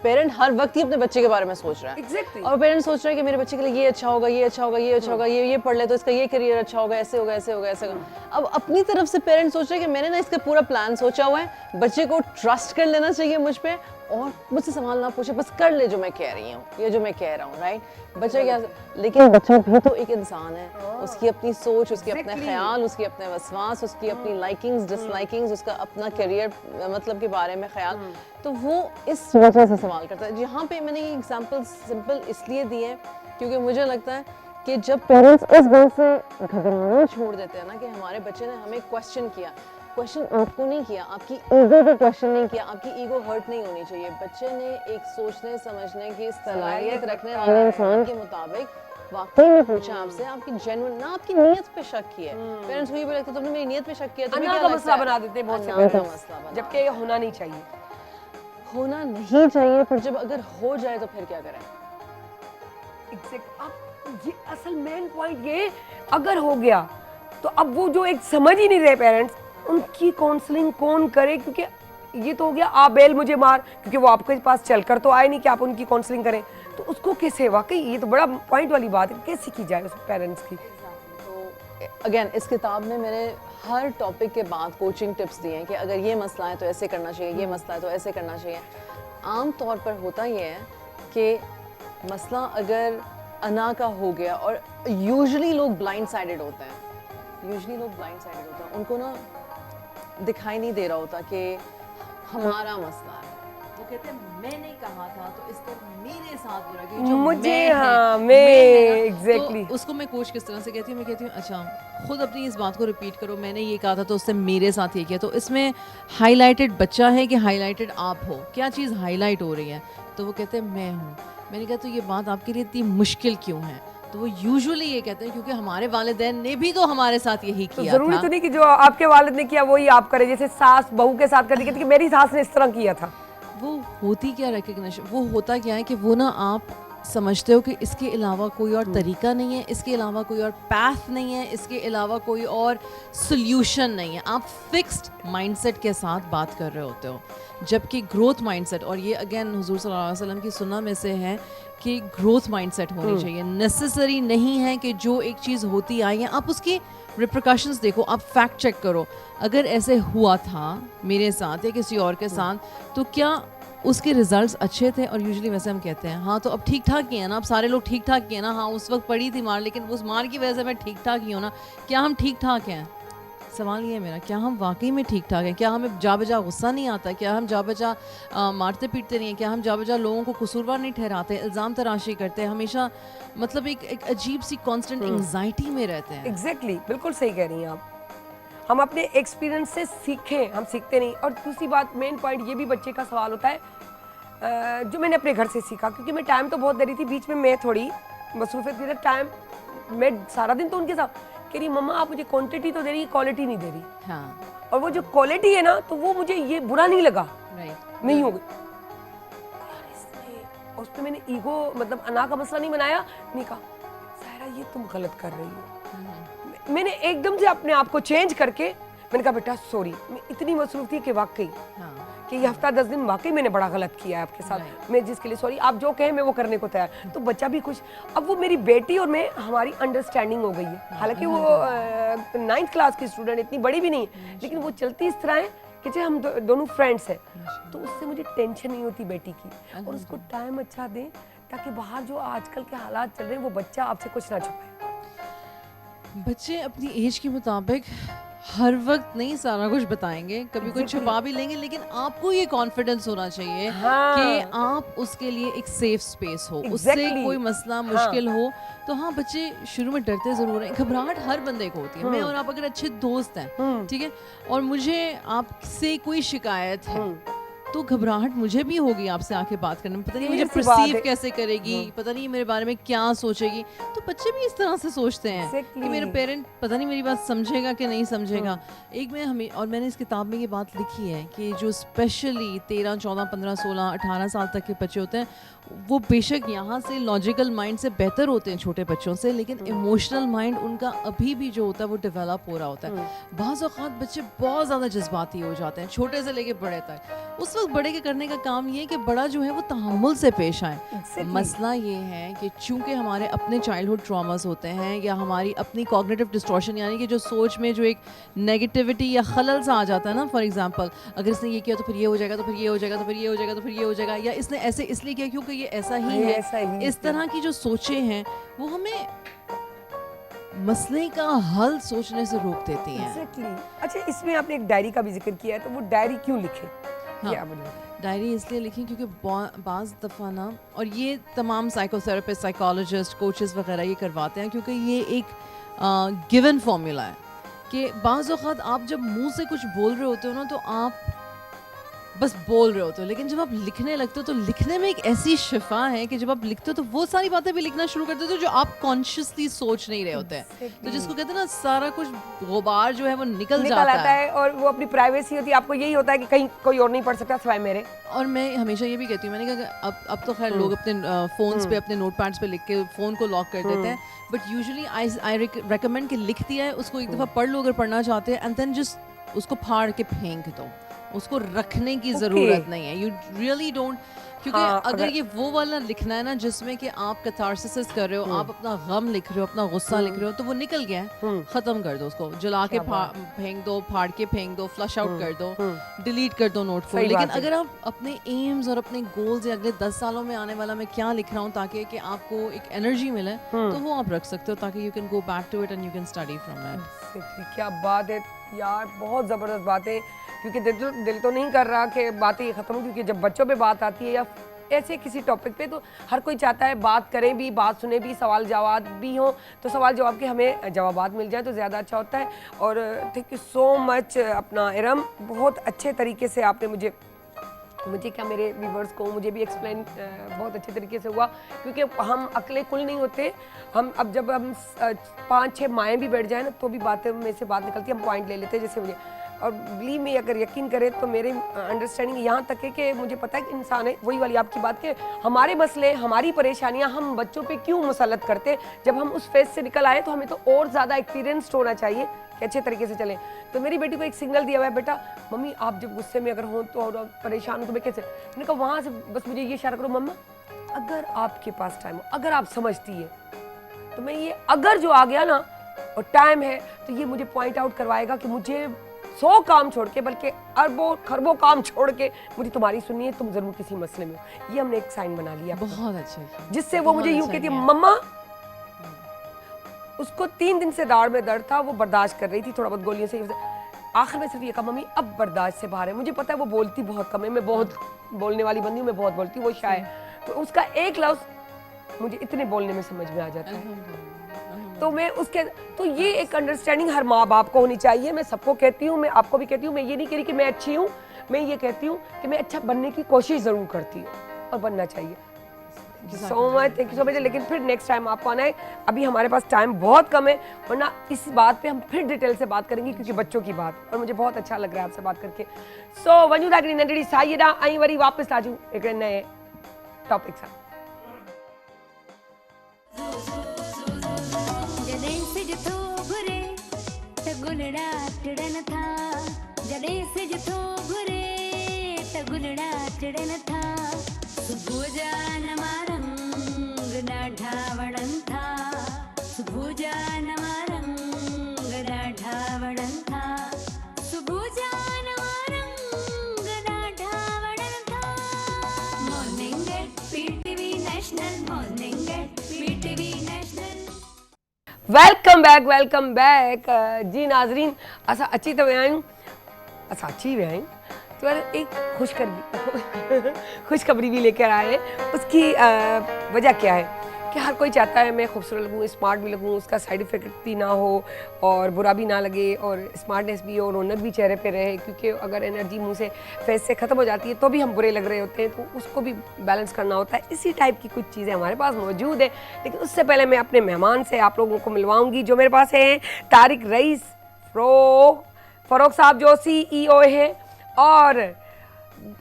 पेरेंट हर वक्त ही अपने बच्चे के बारे में सोच रहा है। Exactly. और पेरेंट सोच रहा है कि मेरे बच्चे के लिए ये अच्छा होगा, ये अच्छा होगा, ये अच्छा होगा, ये पढ़ ले तो इसका ये करियर अच्छा होगा, ऐसे होगा, ऐसे होगा, ऐसे होगा। अब अपनी तरफ से पेरेंट सोच रहे हैं कि मैंने ना इसका पूरा प्लान सोचा हुआ है, बच्चे को ट्रस्ट कर लेना चाहिए मुझ पे और मुझसे सवाल ना पूछे, बस कर ले जो मैं कह रही हूँ या जो मैं कह रहा हूँ, राइट। बच्चा क्या, लेकिन बच्चा भी तो एक इंसान है, उसकी अपनी सोच, उसके अपने ख्याल, उसके अपने वसवास, उसकी अपनी लाइकिंग्स डिसलाइकिंग्स, उसका अपना करियर मतलब के बारे में ख्याल, तो वो इस वजह से सवाल करता है। यहाँ पे मैंने ये एग्जांपल सिंपल इसलिए दिए हैं क्योंकि मुझे लगता है कि जब पेरेंट्स इस बात से घबराना छोड़ देते हैं ना कि हमारे बच्चे ने हमें क्वेश्चन किया, क्वेश्चन आपको नहीं किया, आपकी ईगो को क्वेश्चन नहीं किया, आपकी ईगो हर्ट नहीं होनी चाहिए। बच्चे ने एक सोचने समझने की सलाहियत रखने वाले इंसान के मुताबिक वाकई में पूछा आपसे, आपकी जेन्युइन ना आपकी नीयत पे शक किया है। पेरेंट्स को ये भी लगता है तुमने मेरी नीयत पे शक किया, तुम्हें अना क्या का लगता मसला है? बना देते हैं बहुत से अना का parents, मसला बना जबकि ये होना नहीं चाहिए। होना नहीं चाहिए, पर जब अगर हो जाए तो फिर क्या करें? एग्जैक्ट, अब ये असल मेन पॉइंट ये, अगर हो गया तो अब वो जो एक समझ ही नहीं रहे पेरेंट्स, उनकी काउंसलिंग कौन करे, क्योंकि ये तो हो गया आ बेल मुझे मार, क्योंकि वो आपके पास चलकर तो आए नहीं कि आप उनकी काउंसलिंग करें, तो उसको कैसे, वाकई ये तो बड़ा पॉइंट वाली बात है, कैसे की जाए उस पेरेंट्स की। तो अगेन इस किताब में मैंने हर टॉपिक के बाद कोचिंग टिप्स दिए हैं कि अगर ये मसला है तो ऐसे करना चाहिए, ये मसला है तो ऐसे करना चाहिए। आम तौर पर होता ये है कि मसला अगर अना का हो गया, और यूजुअली लोग ब्लाइंड साइडेड होते हैं, उनको ना दिखाई नहीं दे रहा होता कि हमारा मसला है। वो कहते हैं मैंने कहा था तो इसको मेरे साथ बुरा किया, मुझे मैं हाँ, है, मैं है ना। exactly। तो उसको मैं कोच किस तरह से कहती हूँ, मैं कहती हूँ अच्छा खुद अपनी इस बात को रिपीट करो, मैंने ये कहा था तो उससे मेरे साथ ये किया। तो इसमें हाईलाइटेड बच्चा है कि हाईलाइटेड आप हो, क्या चीज़ हाईलाइट हो रही है, तो वो कहते हैं मैं हूँ। मैंने कहा तो ये बात आपके लिए इतनी मुश्किल क्यों है, तो वो यूजुअली ये कहते हैं क्योंकि हमारे वालिदैन ने भी तो हमारे साथ यही तो किया जरूरी था। तो नहीं कि जो आपके वालिद ने किया वही आप करें, जैसे सास बहू के साथ करती कि मेरी सास ने इस तरह किया था। वो होती क्या रिकग्निशन, वो होता क्या है कि वो ना आप समझते हो कि इसके अलावा कोई और तरीका नहीं है, इसके अलावा कोई और पाथ नहीं है, इसके अलावा कोई और सोल्यूशन नहीं है। आप फिक्स्ड माइंडसेट के साथ बात कर रहे होते हो, जबकि ग्रोथ माइंडसेट, और ये अगेन हुजूर सल्लल्लाहु अलैहि वसल्लम की सुन्नह में से है कि ग्रोथ माइंडसेट होनी चाहिए। नेसेसरी नहीं है कि जो एक चीज़ होती आई है आप उसकी रिप्रिकॉशंस देखो, आप फैक्ट चेक करो, अगर ऐसे हुआ था मेरे साथ या किसी और के साथ तो क्या उसके रिजल्ट्स अच्छे थे। और यूजुअली वैसे हम कहते हैं हाँ तो अब ठीक ठाक ही है ना, अब सारे लोग ठीक ठाक ही है ना, हाँ उस वक्त पड़ी थी मार लेकिन उस मार की वजह से मैं ठीक ठाक ही हूँ ना। क्या हम ठीक ठाक हैं? सवाल ये है मेरा, क्या हम वाकई में ठीक ठाक हैं? क्या हमें जा बजा गुस्सा नहीं आता? क्या हम जा बजा मारते पीटते नहीं हैं? क्या हम जा बजा लोगों को कसूरवार नहीं ठहराते, इल्ज़ाम तराशी करते, हमेशा मतलब एक अजीब सी कांस्टेंट एंजाइटी में रहते हैं? एग्जैक्टली, बिल्कुल सही कह रही हैं आप। हम अपने एक्सपीरियंस से सीखें, हम सीखते नहीं। और दूसरी बात, मेन पॉइंट ये भी बच्चे का सवाल होता है जो मैंने अपने घर से सीखा, क्योंकि मैं टाइम तो बहुत दे रही थी, बीच में मैं थोड़ी मसरूफियत की टाइम, मैं सारा दिन तो उनके साथ कह रही मम्मा आप मुझे क्वांटिटी तो दे रही, क्वालिटी नहीं दे रही। हाँ और वो जो क्वालिटी है ना, तो वो मुझे ये बुरा नहीं लगा, राइट, नहीं हो गई यार इसमें। उस पर मैंने ईगो मतलब अना का मसला नहीं बनाया, नहीं कहा सायरा ये तुम गलत कर रही हो। मैंने एकदम से अपने आप को चेंज करके मैंने कहा बेटा सॉरी, मैं इतनी मसरूफ थी कि वाकई हाँ कि ये हफ्ता 10 दिन वाकई मैंने बड़ा गलत किया है आपके साथ, मैं जिसके लिए सॉरी, आप जो कहें मैं वो करने को तैयार। तो बच्चा भी खुश। अब वो मेरी बेटी और मैं, हमारी अंडरस्टैंडिंग हो गई है। हालांकि वो 9th क्लास की स्टूडेंट, इतनी बड़ी भी नहीं है, लेकिन वो चलती इस तरह है कि जो हम दोनों फ्रेंड्स हैं, तो उससे मुझे टेंशन नहीं होती बेटी की। और उसको टाइम अच्छा दें ताकि बाहर जो आजकल के हालात चल रहे हैं वो बच्चा आपसे कुछ ना छुपाए। बच्चे अपनी एज के मुताबिक हर वक्त नहीं सारा कुछ बताएंगे, कभी कुछ छुपा भी लेंगे, लेकिन आपको ये कॉन्फिडेंस होना चाहिए हाँ। कि आप उसके लिए एक सेफ स्पेस हो। उससे Exactly। कोई मसला मुश्किल हो तो हाँ बच्चे शुरू में डरते ज़रूर हैं, घबराहट हर बंदे को होती है। मैं और आप अगर अच्छे दोस्त हैं, ठीक है, और मुझे आपसे कोई शिकायत है तो घबराहट मुझे भी होगी आपसे आके बात करने में, पता नहीं मुझे ये सी बात परसीव है। कैसे करेगी, पता नहीं मेरे बारे में क्या सोचेगी। तो बच्चे भी इस तरह से सोचते हैं Exactly. कि मेरे पेरेंट पता नहीं मेरी बात समझेगा कि नहीं समझेगा। एक मैं हमें, और मैंने इस किताब में ये बात लिखी है कि जो स्पेशली 13, 14, 15, 16, 18 साल तक के बच्चे होते हैं, वो बेशक यहाँ से लॉजिकल माइंड से बेहतर होते हैं छोटे बच्चों से, लेकिन इमोशनल माइंड उनका अभी भी जो होता है वो डेवलप हो रहा होता है। बाज़ औक़ात बच्चे बहुत ज़्यादा जज्बाती हो जाते हैं, छोटे से लेके बड़े तक। उस वक्त बड़े के करने का काम ये है कि बड़ा जो है वो तहम्मुल से पेश आए। Exactly. मसला ये है कि चूंकि हमारे अपने चाइल्डहुड ट्रॉमास होते हैं या हमारी अपनी कॉग्निटिव डिस्टॉर्शन, यानी कि जो सोच में जो एक नेगेटिविटी या खलल सा आ जाता है ना, फॉर एग्जांपल अगर इसने ये किया तो फिर ये हो जाएगा, तो फिर ये हो जाएगा, तो फिर ये हो जाएगा, तो फिर ये हो जाएगा, या इसने ऐसे इसलिए किया क्योंकि ये ऐसा ही ये है। ऐसा ही इस तरह की जो सोचें हैं वो हमें मसले का हल सोचने से रोक देती हैं। Exactly. अच्छा, इसमें आपने एक डायरी का भी जिक्र किया है, तो वो डायरी क्यों लिखे? हाँ। ये आप मुझे बताइए। डायरी इसलिए लिखी क्योंकि बाज़ दफ़ा ना, और ये तमाम साइकोथेरेपिस्ट, साइकोलॉजिस्ट, कोचेस वगैरह ये करवाते हैं, क्योंकि ये एक गिवन फॉर्मूला है कि बाज़ औक़ात आप जब मुंह से कुछ बोल रहे होते हो ना, तो आप बस बोल रहे होते हो, लेकिन जब आप लिखने लगते हो तो लिखने में एक ऐसी शिफा है कि जब आप लिखते हो तो वो सारी बातें भी लिखना शुरू कर देते हो जो आप कॉन्शियसली सोच नहीं रहे होते हैं। तो जिसको कहते हैं ना, सारा कुछ गुबार जो है वो निकल निकल जाता आता है। है और वो अपनी प्राइवेसी होती है, आपको यही होता है कि कहीं कोई और नहीं पढ़ सकता सिवाय मेरे। और मैं हमेशा ये भी कहती हूँ, मैंने कहा कि अब तो खैर लोग अपने फ़ोन्स पे, अपने नोटपैड्स पे लिख के फ़ोन को लॉक कर देते हैं, बट यूजुअली आई रिकमेंड कि लिख दिया है उसको एक दफ़ा पढ़ लो अगर पढ़ना चाहते हैं, एंड देन जस्ट उसको फाड़ के फेंक दो, उसको रखने की ज़रूरत नहीं है। यू रियली डोंट, क्योंकि हाँ, अगर अगर- ये वो वाला लिखना है ना जिसमें कि आप कैथारसिस कर रहे हो, आप अपना गम लिख रहे हो, अपना गुस्सा लिख रहे हो, तो वो निकल गया है, ख़त्म कर दो उसको, जला के फेंक दो, फाड़ के फेंक दो, फ्लश आउट कर दो, डिलीट कर दो नोट को। सही लेकिन बात है। अगर आप अपने एम्स और अपने गोल्स या अगले 10 सालों में आने वाला मैं क्या लिख रहा हूँ, ताकि कि आपको एक एनर्जी मिले, तो वो आप रख सकते हो, ताकि you can go back to it and you can study from it. Exactly. क्या बात है यार, बहुत ज़बरदस्त बात है, क्योंकि दिल तो नहीं कर रहा कि बातें ये ख़त्म हो, क्योंकि जब बच्चों पे बात आती है या ऐसे किसी टॉपिक पे, तो हर कोई चाहता है बात करें भी, बात सुने भी, सवाल जवाब भी हो, तो सवाल जवाब के हमें जवाबात मिल जाए तो ज़्यादा अच्छा होता है। और थैंक यू सो मच अपना इरम, बहुत अच्छे तरीके से आपने मुझे क्या, मेरे व्यूवर्स को, मुझे भी एक्सप्लेन बहुत अच्छे तरीके से हुआ, क्योंकि हम अकेले कुल नहीं होते। हम अब जब हम 5-6 माएँ भी बैठ जाए ना, तो भी बातें में से बात निकलती है, हम पॉइंट ले लेते हैं जैसे मुझे। और बिलीव में, अगर यकीन करें तो मेरे अंडरस्टैंडिंग यहाँ तक है कि मुझे पता है कि इंसान है, वही वाली आपकी बात के हमारे मसले, हमारी परेशानियाँ हम बच्चों पे क्यों मुसल्लत करते। जब हम उस फेज से निकल आए तो हमें तो और ज़्यादा एक्सपीरियंस्ड होना चाहिए कि अच्छे तरीके से चलें। तो मेरी बेटी को एक सिग्नल दिया हुआ है, बेटा मम्मी आप जब गुस्से में अगर हो तो और परेशान हो तो मैं कैसे, मैंने कहा वहाँ से बस मुझे ये इशारा करो, मम्मा अगर आपके पास टाइम हो, अगर आप समझती है, तो मैं ये अगर जो आ गया ना और टाइम है, तो ये मुझे पॉइंट आउट करवाएगा कि मुझे 100 काम छोड़ के, बल्कि अरबों खरबों काम छोड़ के मुझे तुम्हारी सुननी है, तुम जरूर किसी मसले में हो। ये हमने एक साइन बना लिया, बहुत अच्छा किया। जिससे वो मुझे यूं कहती है, मम्मा उसको 3 दिन से दाढ़ में दर्द था, वो बर्दाश्त कर रही थी थोड़ा बहुत गोलियों से। आखिर में सिर्फ ये कहा, मम्मी अब बर्दाश्त से बाहर है। मुझे पता है वो बोलती बहुत कम है, मैं बहुत बोलने वाली बंदी हूँ, मैं बहुत बोलती हूँ, वो शायद, तो उसका एक लफ्ज़ मुझे इतने बोलने में समझ में आ जाता है। तो मैं उसके, तो ये एक अंडरस्टैंडिंग हर माँ बाप को होनी चाहिए। मैं सबको कहती हूँ, मैं आपको भी कहती हूँ, मैं ये नहीं कह रही कि मैं अच्छी हूँ, मैं ये कहती हूँ कि मैं अच्छा बनने की कोशिश ज़रूर करती हूँ और बनना चाहिए। Thank you so much. लेकिन फिर नेक्स्ट टाइम आपको आना है, अभी हमारे पास टाइम बहुत कम है, वरना इस बात पे हम फिर डिटेल से बात करेंगे, क्योंकि बच्चों की बात, और मुझे बहुत अच्छा लग रहा है आपसे बात करके। सो वंजुदा की नंढड़ी साइदा आई वरी वापस आजू एक नए टॉपिक सां। जॾहिं सिज थो घुरे त गुलड़ा टिड़न था, जॾहिं सिज थो घुरे त गुलड़ा टिड़न था, सुबुह जा नवा रंग ॾाढा वणनि था, सुबुह जा नवा रंग ॾाढा वणनि था, सुबुह जा नवा रंग ॾाढा वणनि था। Morning at PTV national, morning at PTV national. Welcome back जी नाज़रीन, असां अची त विया आहियूं, असां अची विया आहियूं, तो एक खुशखबरी भी लेकर आए हैं। उसकी वजह क्या है कि हर कोई चाहता है मैं खूबसूरत लगूँ, स्मार्ट भी लगूँ, उसका साइड इफेक्ट भी ना हो और बुरा भी ना लगे और स्मार्टनेस भी हो, रौनक भी चेहरे पे रहे, क्योंकि अगर एनर्जी मुंह से फेस से ख़त्म हो जाती है तो भी हम बुरे लग रहे होते हैं, तो उसको भी बैलेंस करना होता है। इसी टाइप की कुछ चीज़ें हमारे पास मौजूद है। लेकिन उससे पहले मैं अपने मेहमान से आप लोगों को मिलवाऊँगी जो मेरे पास हैं। तारिक रईस फ़रोख साहब जो CEO हैं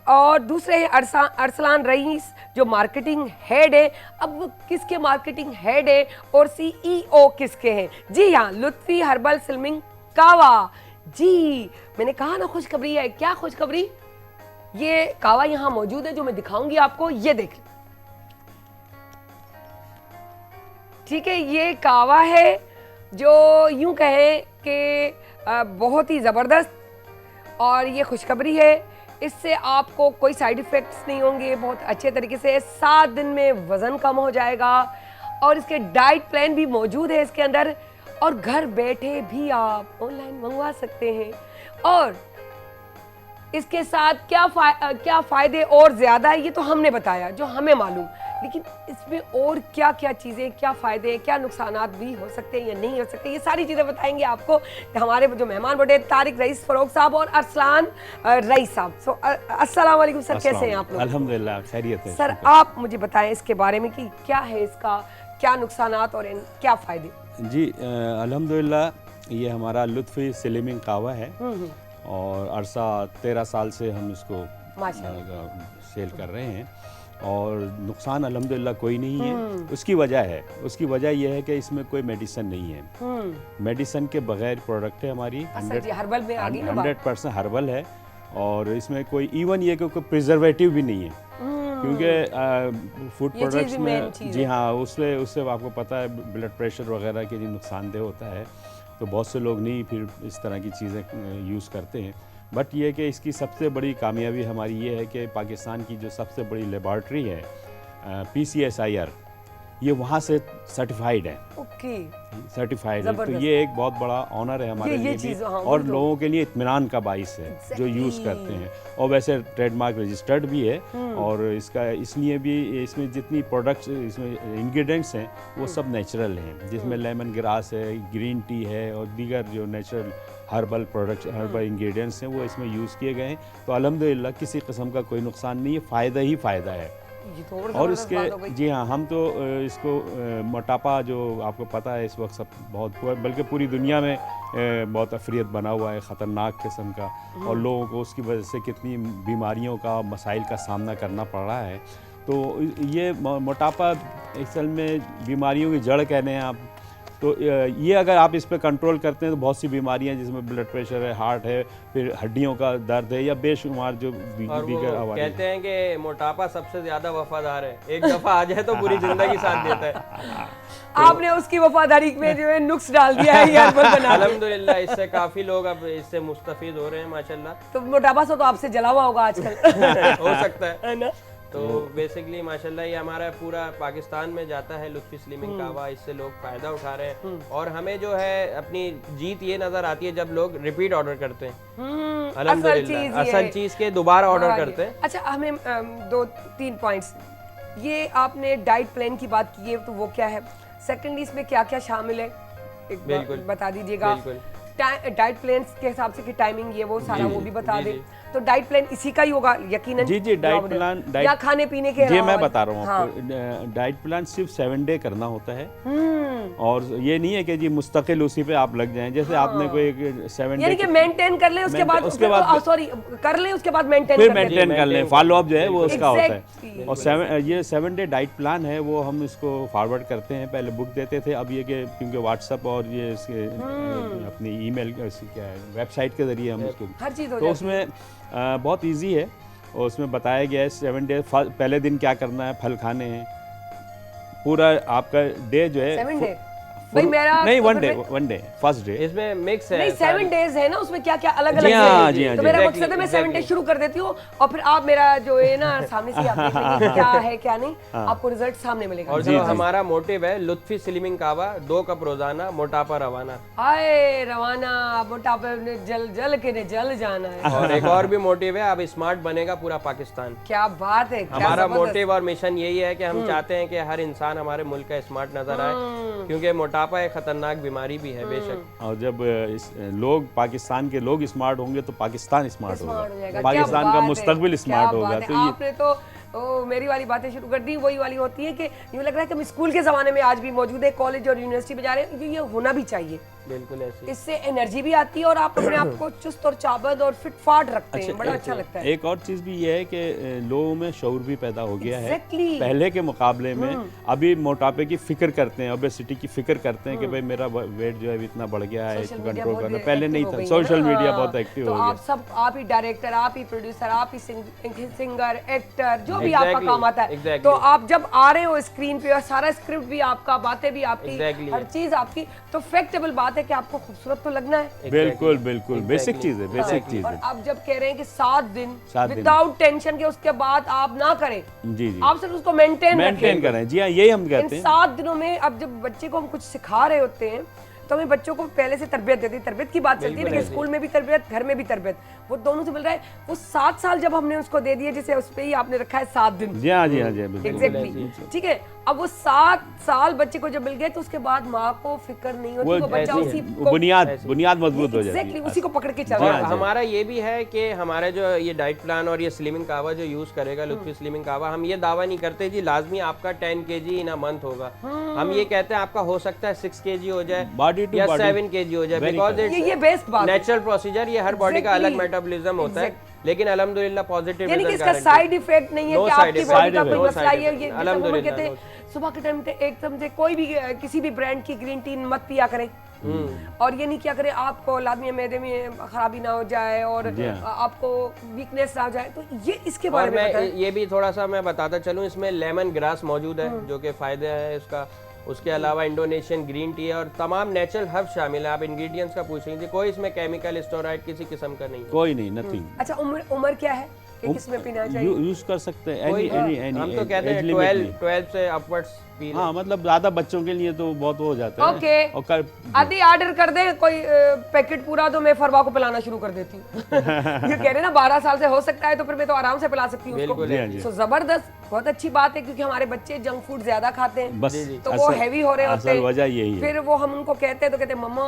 और दूसरे हैं अरसलान रईस जो मार्केटिंग हेड है। अब वो किसके मार्केटिंग हेड है और CEO किसके हैं? जी हाँ, लुत्फी हर्बल स्लिमिंग कावा। जी मैंने कहा ना खुशखबरी है। क्या खुशखबरी? ये कावा यहाँ मौजूद है जो मैं दिखाऊंगी आपको, ये देख लें। ठीक है, ये कावा है जो यूं कहें कि बहुत ही ज़बरदस्त, और ये खुशखबरी है, इससे आपको कोई साइड इफ़ेक्ट्स नहीं होंगे, बहुत अच्छे तरीके से 7 दिन में वज़न कम हो जाएगा और इसके डाइट प्लान भी मौजूद है इसके अंदर, और घर बैठे भी आप ऑनलाइन मंगवा सकते हैं। और इसके साथ क्या फ़ायदे और ज़्यादा है ये तो हमने बताया जो हमें मालूम, लेकिन इसमें और क्या क्या चीज़ें, क्या फ़ायदे हैं, क्या नुकसानात भी हो सकते हैं या नहीं हो सकते, ये सारी चीज़ें बताएंगे आपको हमारे जो मेहमान बड़े तारिक रईस फ़रोख साहब और अरसलान रईस साहब। सो अस्सलाम वालेकुम सर, कैसे हैं आप लोग? अल्हम्दुलिल्लाह खैरियत है सर आप मुझे बताएं इसके बारे में कि क्या है इसका, क्या नुकसानात और क्या फ़ायदे? जी अल्हम्दुलिल्लाह ये हमारा लुत्फ़ी स्लिमिंग कावा है और अरसा 13 साल से हम इसको सेल कर रहे हैं और नुकसान अल्हम्दुलिल्लाह कोई नहीं है। उसकी वजह यह है कि इसमें कोई मेडिसिन नहीं है। मेडिसिन के बगैर प्रोडक्ट है हमारी, 100% हर्बल है और इसमें कोई इवन ये कोई प्रिजर्वेटिव भी नहीं है, क्योंकि फूड प्रोडक्ट्स में जी हाँ उससे आपको पता है ब्लड प्रेशर वगैरह के लिए नुकसानदेह होता है, तो बहुत से लोग नहीं फिर इस तरह की चीज़ें यूज़ करते हैं। बट ये कि इसकी सबसे बड़ी कामयाबी हमारी ये है कि पाकिस्तान की जो सबसे बड़ी लेबॉर्ट्री है PCSIR, ये वहाँ से सर्टिफाइड है। ओके, सर्टिफाइड है, तो ये एक बहुत बड़ा ऑनर है हमारे लिए भी और लोगों के लिए इत्मीनान का बाइस है जो यूज़ करते हैं। और वैसे ट्रेडमार्क रजिस्टर्ड भी है और इसका इसलिए भी इसमें जितनी प्रोडक्ट्स इसमें इंग्रेडिएंट्स हैं वो सब नेचुरल हैं, जिसमें लेमन ग्रास है, ग्रीन टी है और दीगर जो natural herbal products herbal ingredients हैं वो इसमें यूज़ किए गए हैं। तो अल्हम्दुलिल्लाह किसी किस्म का कोई नुकसान नहीं है, फ़ायदा ही फ़ायदा है। और इसके जी हाँ, हम तो इसको मोटापा जो आपको पता है इस वक्त सब बहुत, बल्कि पूरी दुनिया में बहुत अफरियत बना हुआ है ख़तरनाक किस्म का, और लोगों को उसकी वजह से कितनी बीमारियों का मसाइल का सामना करना पड़ रहा है। तो ये मोटापा असल में बीमारियों की जड़ कहने हैं आप, तो ये अगर आप इस पे कंट्रोल करते हैं तो बहुत सी बीमारियां जिसमें ब्लड प्रेशर है, हार्ट है, फिर हड्डियों का दर्द है या बेशुमार जो दीगर कहते हैं कि मोटापा सबसे ज्यादा वफादार है, एक दफा आ जाए तो पूरी जिंदगी साथ देता है। आपने उसकी वफादारी में जो है नुक्स डाल दिया है यार, अल्हम्दुलिल्लाह इससे काफी लोग अब इससे मुस्तफीद हो रहे हैं माशाल्लाह। तो मोटापा से तो आपसे जला हुआ होगा आजकल हो सकता है ना। तो बेसिकली माशाल्लाह ये हमारा पूरा पाकिस्तान में जाता है लुत्फ़ी स्लिमिंग कावा, इससे लोग फ़ायदा उठा रहे हैं और हमें जो है अपनी जीत ये नज़र आती है जब लोग रिपीट ऑर्डर करते हैं। अल्हम्दुलिल्लाह असल चीज़ के दोबारा ऑर्डर करते हैं। अच्छा, हमें 2-3 पॉइंट्स, ये आपने डाइट प्लान की बात की है तो वो क्या है, सेकेंडली इसमें क्या क्या शामिल है एक बार बता दीजिएगा। डाइट प्लान के हिसाब से कि टाइमिंग ये वो सारा वो भी बता दें। तो डाइट प्लान इसी का ही होगा यकीनन? जी डाइट प्लान या खाने पीने के, जी मैं बता रहा हूँ आपको। डाइट प्लान सिर्फ 7 डे करना होता है और ये नहीं है कि जी मुस्तकिल उसी पे आप लग जाएं, जैसे आपने कोई 7 डे यानी कि मेंटेन कर लें उसके बाद सॉरी कर लें उसके बाद मेंटेन कर लें, फॉलो अप जो है वो उसका होता है। और ये 7 डे डाइट प्लान है वो हम इसको फॉरवर्ड करते हैं, पहले बुक देते थे, अब ये कि क्योंकि व्हाट्सएप और ये इसके अपनी ईमेल क्या है वेबसाइट के जरिए हम इसको हर चीज़ हो तो उसमें बहुत इजी है और उसमें बताया गया है 7 डे पहले दिन क्या करना है, फल खाने हैं, पूरा आपका डे जो है भाई मेरा नहीं, तो वन डे फर्स्ट डे। इसमें मिक्स है नहीं 7 डेज है ना, उसमें क्या क्या अलग जी अलग हाँ, जी हाँ, तो जी मेरा हाँ। मकसद है मैं 7 डेज शुरू कर देती हूँ और फिर आप मेरा जो है ना सामने से आप देख लेंगे कि क्या है क्या नहीं, आपको रिजल्ट सामने मिलेगा। और जो हमारा मोटिव है लुत्फी स्लिमिंग कावा, 2 कप रोजाना, मोटापा रवाना। हाय रवाना, मोटापे ने जल जल के ने जल जाना है। और एक और भी मोटिव है, अब स्मार्ट बनेगा पूरा पाकिस्तान। क्या बात है, क्या हमारा जबरदस्त। मोटिव और मिशन यही है कि हम चाहते हैं कि हर इंसान हमारे मुल्क का स्मार्ट नजर आए, क्योंकि मोटापा एक खतरनाक बीमारी भी है बेशक। और जब लोग पाकिस्तान के लोग स्मार्ट होंगे तो पाकिस्तान स्मार्ट स्मार्ट हो जाएगा। होगा, क्या पाकिस्तान का बात है, मुस्तकबिल क्या स्मार्ट बात होगा। है। तो ये आपने तो मेरी वाली बातें शुरू कर दी, वही वाली होती है कि यूँ लग रहा है कि हम स्कूल के ज़माने में आज भी मौजूद है, कॉलेज और यूनिवर्सिटी में जा रहे हैं, ये होना भी चाहिए। बिल्कुल ऐसे। इससे एनर्जी भी आती है और आप अपने आप को चुस्त और चाबद और फिट फाट रखते हैं, बड़ा अच्छा लगता है। एक और चीज भी ये है कि लोगों में शऊर भी पैदा हो गया है Exactly. पहले के मुकाबले में। अभी मोटापे की फिक्र करते हैं, ओबेसिटी की फिक्र करते हैं कि भाई मेरा वेट जो है इतना बढ़ गया है, इसको कंट्रोल करना। पहले नहीं था, सोशल मीडिया बहुत एक्टिव तो हो आप गया। सब, आप ही डायरेक्टर, आप ही प्रोड्यूसर, आप ही सिंगर, एक्टर, जो भी आपका काम आता है, exactly. तो आप जब आ रहे हो स्क्रीन पे और सारा स्क्रिप्ट भी आपका, बातें भी आपकी, Exactly. हर चीज आपकी, तो फैक्टेबल बात है कि आपको खूबसूरत तो लगना है। बिल्कुल बिल्कुल, बेसिक चीज है, बेसिक चीज और है। आप जब कह रहे हैं कि 7 दिन 7 दिन। विदाउट टेंशन के उसके बाद आप ना करें, जी जी, आप सिर्फ उसको मेंटेन मेंटेन करें। जी हाँ, यही हम इन कहते हैं। 7 दिनों में अब जब बच्चे को हम कुछ सिखा रहे होते हैं तो हमें बच्चों को पहले से तरबियत देती है, तरबियत की बात चलती है, लेकिन स्कूल में भी तरबियत, घर में भी तरबियत, वो दोनों से मिल रहा है। वो 7 साल जब हमने उसको दे दिए, जिसे उस पे ही आपने रखा है 7 दिन। जी हाँ, जी हाँ, जी हाँ, बिल्कुल। एग्जैक्टली, ठीक है। अब वो 7 साल बच्चे को जब मिल गए तो उसके बाद माँ को फिक्र नहीं होती, वो बच्चा उसी को बुनियाद मजबूत हो जाती एग्जैक्टली है। उसी को पकड़ के चल और रहा है। हमारा ये भी है कि हमारे जो ये डाइट प्लान और ये स्लिमिंग कावा जो यूज करेगा लुत्फी स्लिमिंग कावा, हम ये दावा नहीं करते जी लाजमी आपका 10 kg इन अ मंथ होगा। हम ये कहते हैं आपका हो सकता है 6 kg हो जाए Body to या body. 7 kg हो जाए, Very बिकॉज correct. ये बेस्ट बात है। नेचुरल प्रोसीजर, ये हर बॉडी का अलग Exactly. मेटाबॉलिज्म होता है, लेकिन अल्हम्दुलिल्लाह पॉजिटिव यानी कि रिजल्ट इसका साइड इफेक्ट नहीं है No कि side आपकी effect. बॉडी का Side कोई effect. मसला है। ये No जैसे हम अल्हम्दुलिल्लाह, कहते हैं सुबह के टाइम पे एकदम से कोई भी किसी भी ब्रांड की ग्रीन टी मत पिया करें, और ये नहीं क्या करें आपको लाजमी मैदे में खराबी ना हो जाए और जी हाँ। आपको वीकनेस ना हो जाए, तो ये इसके और बारे में मैं बताएं। ये भी थोड़ा सा मैं बताता चलूं, इसमें लेमन ग्रास मौजूद है जो कि फायदे हैं इसका। उसके अलावा इंडोनेशियन ग्रीन टी है और तमाम नेचुरल हर्ब शामिल है। आप इंग्रेडिएंट्स का पूछेंगे, कोई इसमें केमिकल स्टेरॉइड किसी किस्म का नहीं है। कोई नहीं, नथिंग। अच्छा, उम्र क्या है कि किसमें पीना चाहिए? यूज कर सकते हैं कोई एनी हम तो कहते हैं 12 से अपवर्ड्स पी लें। हाँ, मतलब ज्यादा बच्चों के लिए तो बहुत हो जाता है। ओके, और कर आदि ऑर्डर कर दे कोई पैकेट पूरा, तो मैं फरवा को पिलाना शुरू कर देती हूँ। ये कह रहे ना 12 साल से हो सकता है, तो फिर मैं तो आराम से पिला सकती हूँ उसको। जी हाँ, जी। So, जबरदस्त, बहुत अच्छी बात है, क्योंकि हमारे बच्चे जंक फूड ज्यादा खाते हैं, बस तो वो हैवी हो रहे होते असल हैं। वजह यही है। फिर वो हम उनको कहते हैं तो कहते हैं मम्मा,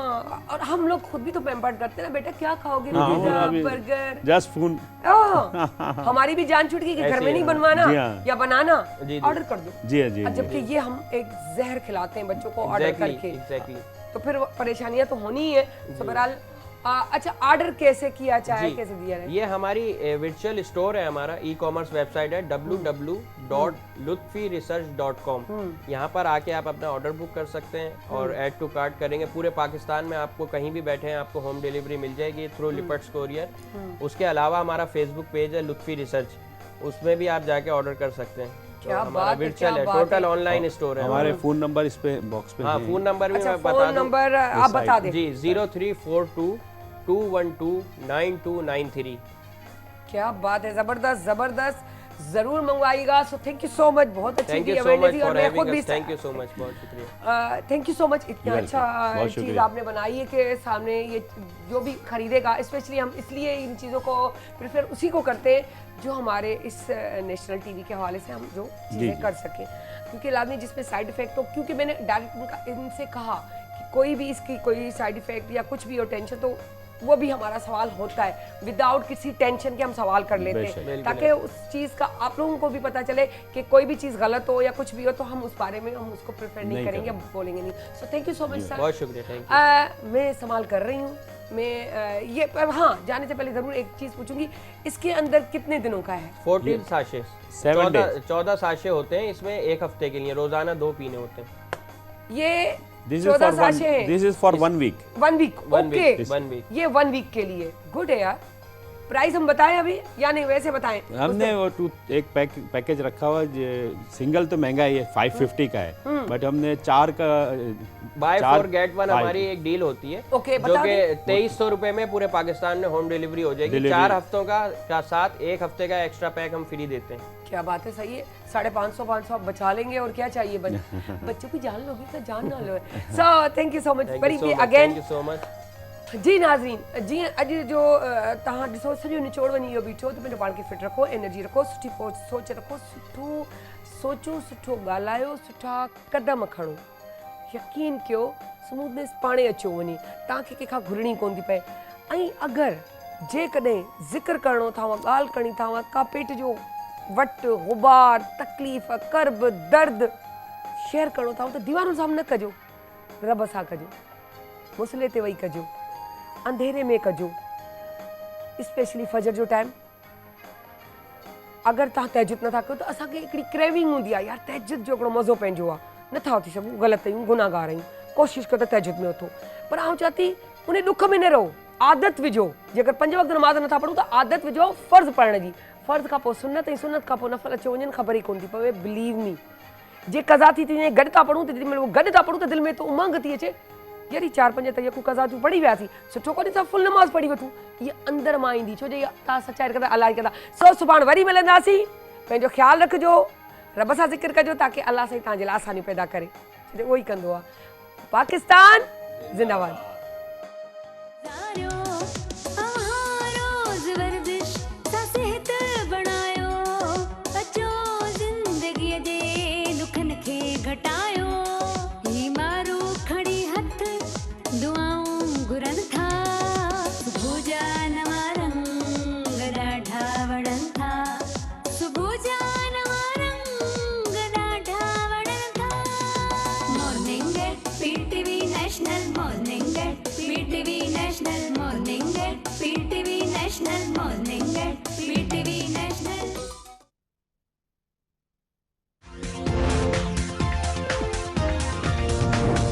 और हम लोग खुद भी तो पैम्पर्ड करते हैं ना, बेटा क्या खाओगे, हाँ, पिज्जा, अभी बर्गर। Just food. हमारी भी जान छूट गई कि घर में नहीं बनवाना जी हाँ। या बनाना, जी, जी। ऑर्डर कर दो। जी हाँ, जी और हाँ, जबकि ये हम एक जहर खिलाते हैं बच्चों को ऑर्डर करके, एग्जैक्टली। तो फिर परेशानियां तो होनी ही है। तो बहरहाल अच्छा, ऑर्डर कैसे किया चाहे, कैसे दिया है? ये हमारी वर्चुअल स्टोर है, हमारा ई कॉमर्स वेबसाइट है www.lutfiresearch.com। यहाँ पर आके आप अपना ऑर्डर बुक कर सकते हैं और ऐड टू कार्ट करेंगे। पूरे पाकिस्तान में आपको कहीं भी बैठे हैं आपको होम डिलीवरी मिल जाएगी थ्रू लिपर्ट्स कोरियर। उसके अलावा हमारा फेसबुक पेज है लुत्फी रिसर्च, उसमें भी आप जाके ऑर्डर कर सकते हैं। क्या हमारा बात है, वर्चुअल है, क्या बात टोटल है। ऑनलाइन स्टोर है। हमारे फोन नंबर इस पे बॉक्स पे हाँ, हैं। फोन नंबर भी अच्छा, मैं बता फोन दूं। नंबर आप बता दें। जी 0342212993। क्या बात है, जबरदस्त जबरदस्त, जरूर मंगवाइएगा। So thank you so much, बहुत अच्छी थैंक थी यू सो अवेयरनेस मच थी, और फॉर मैं खुद हैविंग भी अस। थैंक यू सो मच, बहुत शुक्रिया। थैंक यू सो मच, इतना Welcome, अच्छा बहुत चीज़ शुक्रिया। आपने बनाई है कि सामने ये जो भी खरीदेगा, स्पेशली हम इसलिए इन चीज़ों को प्रेफर उसी को करते हैं जो हमारे इस नेशनल टीवी के हवाले से हम जो चीज़ें जी। कर सकें, क्योंकि लाजमी जिसमें साइड इफेक्ट हो, क्योंकि मैंने डायरेक्ट इनसे कहा कि कोई भी इसकी कोई साइड इफेक्ट या कुछ भी हो, टेंशन, तो वो भी हमारा सवाल होता है, विदाउट किसी टेंशन के हम सवाल कर लेते बेशक। हैं, ताकि उस चीज़ का आप लोगों को भी पता चले कि कोई भी चीज़ गलत हो या कुछ भी हो तो हम उस बारे में हम उसको प्रेफर नहीं करेंगे, बोलेंगे नहीं। सो thank you so much sir, बहुत शुक्रिया, थैंक यू। मैं इस्तेमाल कर रही हूँ। मैं ये पर हाँ, जाने से पहले ज़रूर एक चीज़ पूछूंगी, इसके अंदर कितने दिनों का है? 14 साशे, 14 साशे होते हैं इसमें, एक हफ्ते के लिए रोजाना 2 पीने होते हैं। ये This is 14 for one. Sachet हैं। This is for 1 week. 1 week, One okay, week, 1 week। ये 1 वीक के लिए गुड है यार। प्राइस हम बताएं अभी या नहीं, वैसे बताएं? हमने वो एक पैकेज रखा हुआ, सिंगल तो महंगा ही है, 550 का है, बट हमने 4 का बाय 4 गेट 1 हमारी एक डील होती है, ओके, जो कि 2300 रुपए में पूरे पाकिस्तान में होम डिलीवरी हो जाएगी। 4 हफ्तों का साथ 1 हफ्ते का एक्स्ट्रा पैक हम फ्री देते हैं। क्या बात है, सही है। 550 आप बचा लेंगे और क्या चाहिए बच्चों की जान लोगे तो जान ना लो। So thank you so much very again. Thank you so much जी नाज़रीन, जी अॼु जो तव्हां ॾिसो सॼो निचोड़ वञी इहो बीठो, त पंहिंजो पाण खे फिट रखो, एनर्जी रखो, सुठी सोच रखो, सुठो सोचो, सुठो ॻाल्हायो, सुठा कदम खणो, यकीन कयो स्मूथनेस पाणे अचो वञे, तव्हांखे कंहिंखां घुरणी कोन थी पए। ऐं अगरि जेकॾहिं ज़िक्र करिणो अथव, ॻाल्हि करणी अथव, का पेट जो वटि गुबार तकलीफ़ कर्ब दर्द शेयर करिणो अथव त दीवारुनि साम्हूं न कजो, रब सां कजो, मुसले ते वेही कजो, अंधेरे में कजो, स्पेशली फजर जो टाइम। अगर तव्हां तहजुद नथा कयो त असांखे हिकिड़ी क्रेविंग हूंदी आहे, यार तहजुद जो हिकिड़ो मज़ो पंहिंजो आहे, नथा उथी सघूं, ग़लति आहियूं, गुनाहगार आहियूं, कोशिशि कयो त तहजुद में उथो, पर आउं चवां थी उन ॾुख में न रहो, आदत विझो। जेकर 5 वक़्त नमाज़ नथा पढ़ूं त आदत विझो फ़र्ज़ पढ़ण जी, फ़र्ज़ खां पोइ सुन्नत ऐं सुन्नत खां पोइ नफ़ल अची वञनि, ख़बर ई कोन थी पवे। बिलीव मी, जे कज़ा थी वञे गॾु था पढ़ूं त जेॾी महिल गॾु था पढ़ूं त दिलि में तो उमंग थी अचे, यार 4-5 तयकूं कज़ा थियूं पढ़ी वियासीं, सुठो कोन्हे असां फुल नमाज़ पढ़ी वठूं, इहा अंदरि मां ईंदी, छो जो तव्हां सचाई कंदा अलाह कंदा। सो सुभाणे वरी मिलंदासीं, पंहिंजो ख़्यालु रखिजो, रब सां ज़िक्र कजो ताकी अलाह साईं तव्हांजे लाइ आसानियूं पैदा करे, छो उहो ई कंदो आहे। Pakistan ज़िंदाबाद। PTV National Morning At PTV National Morning At PTV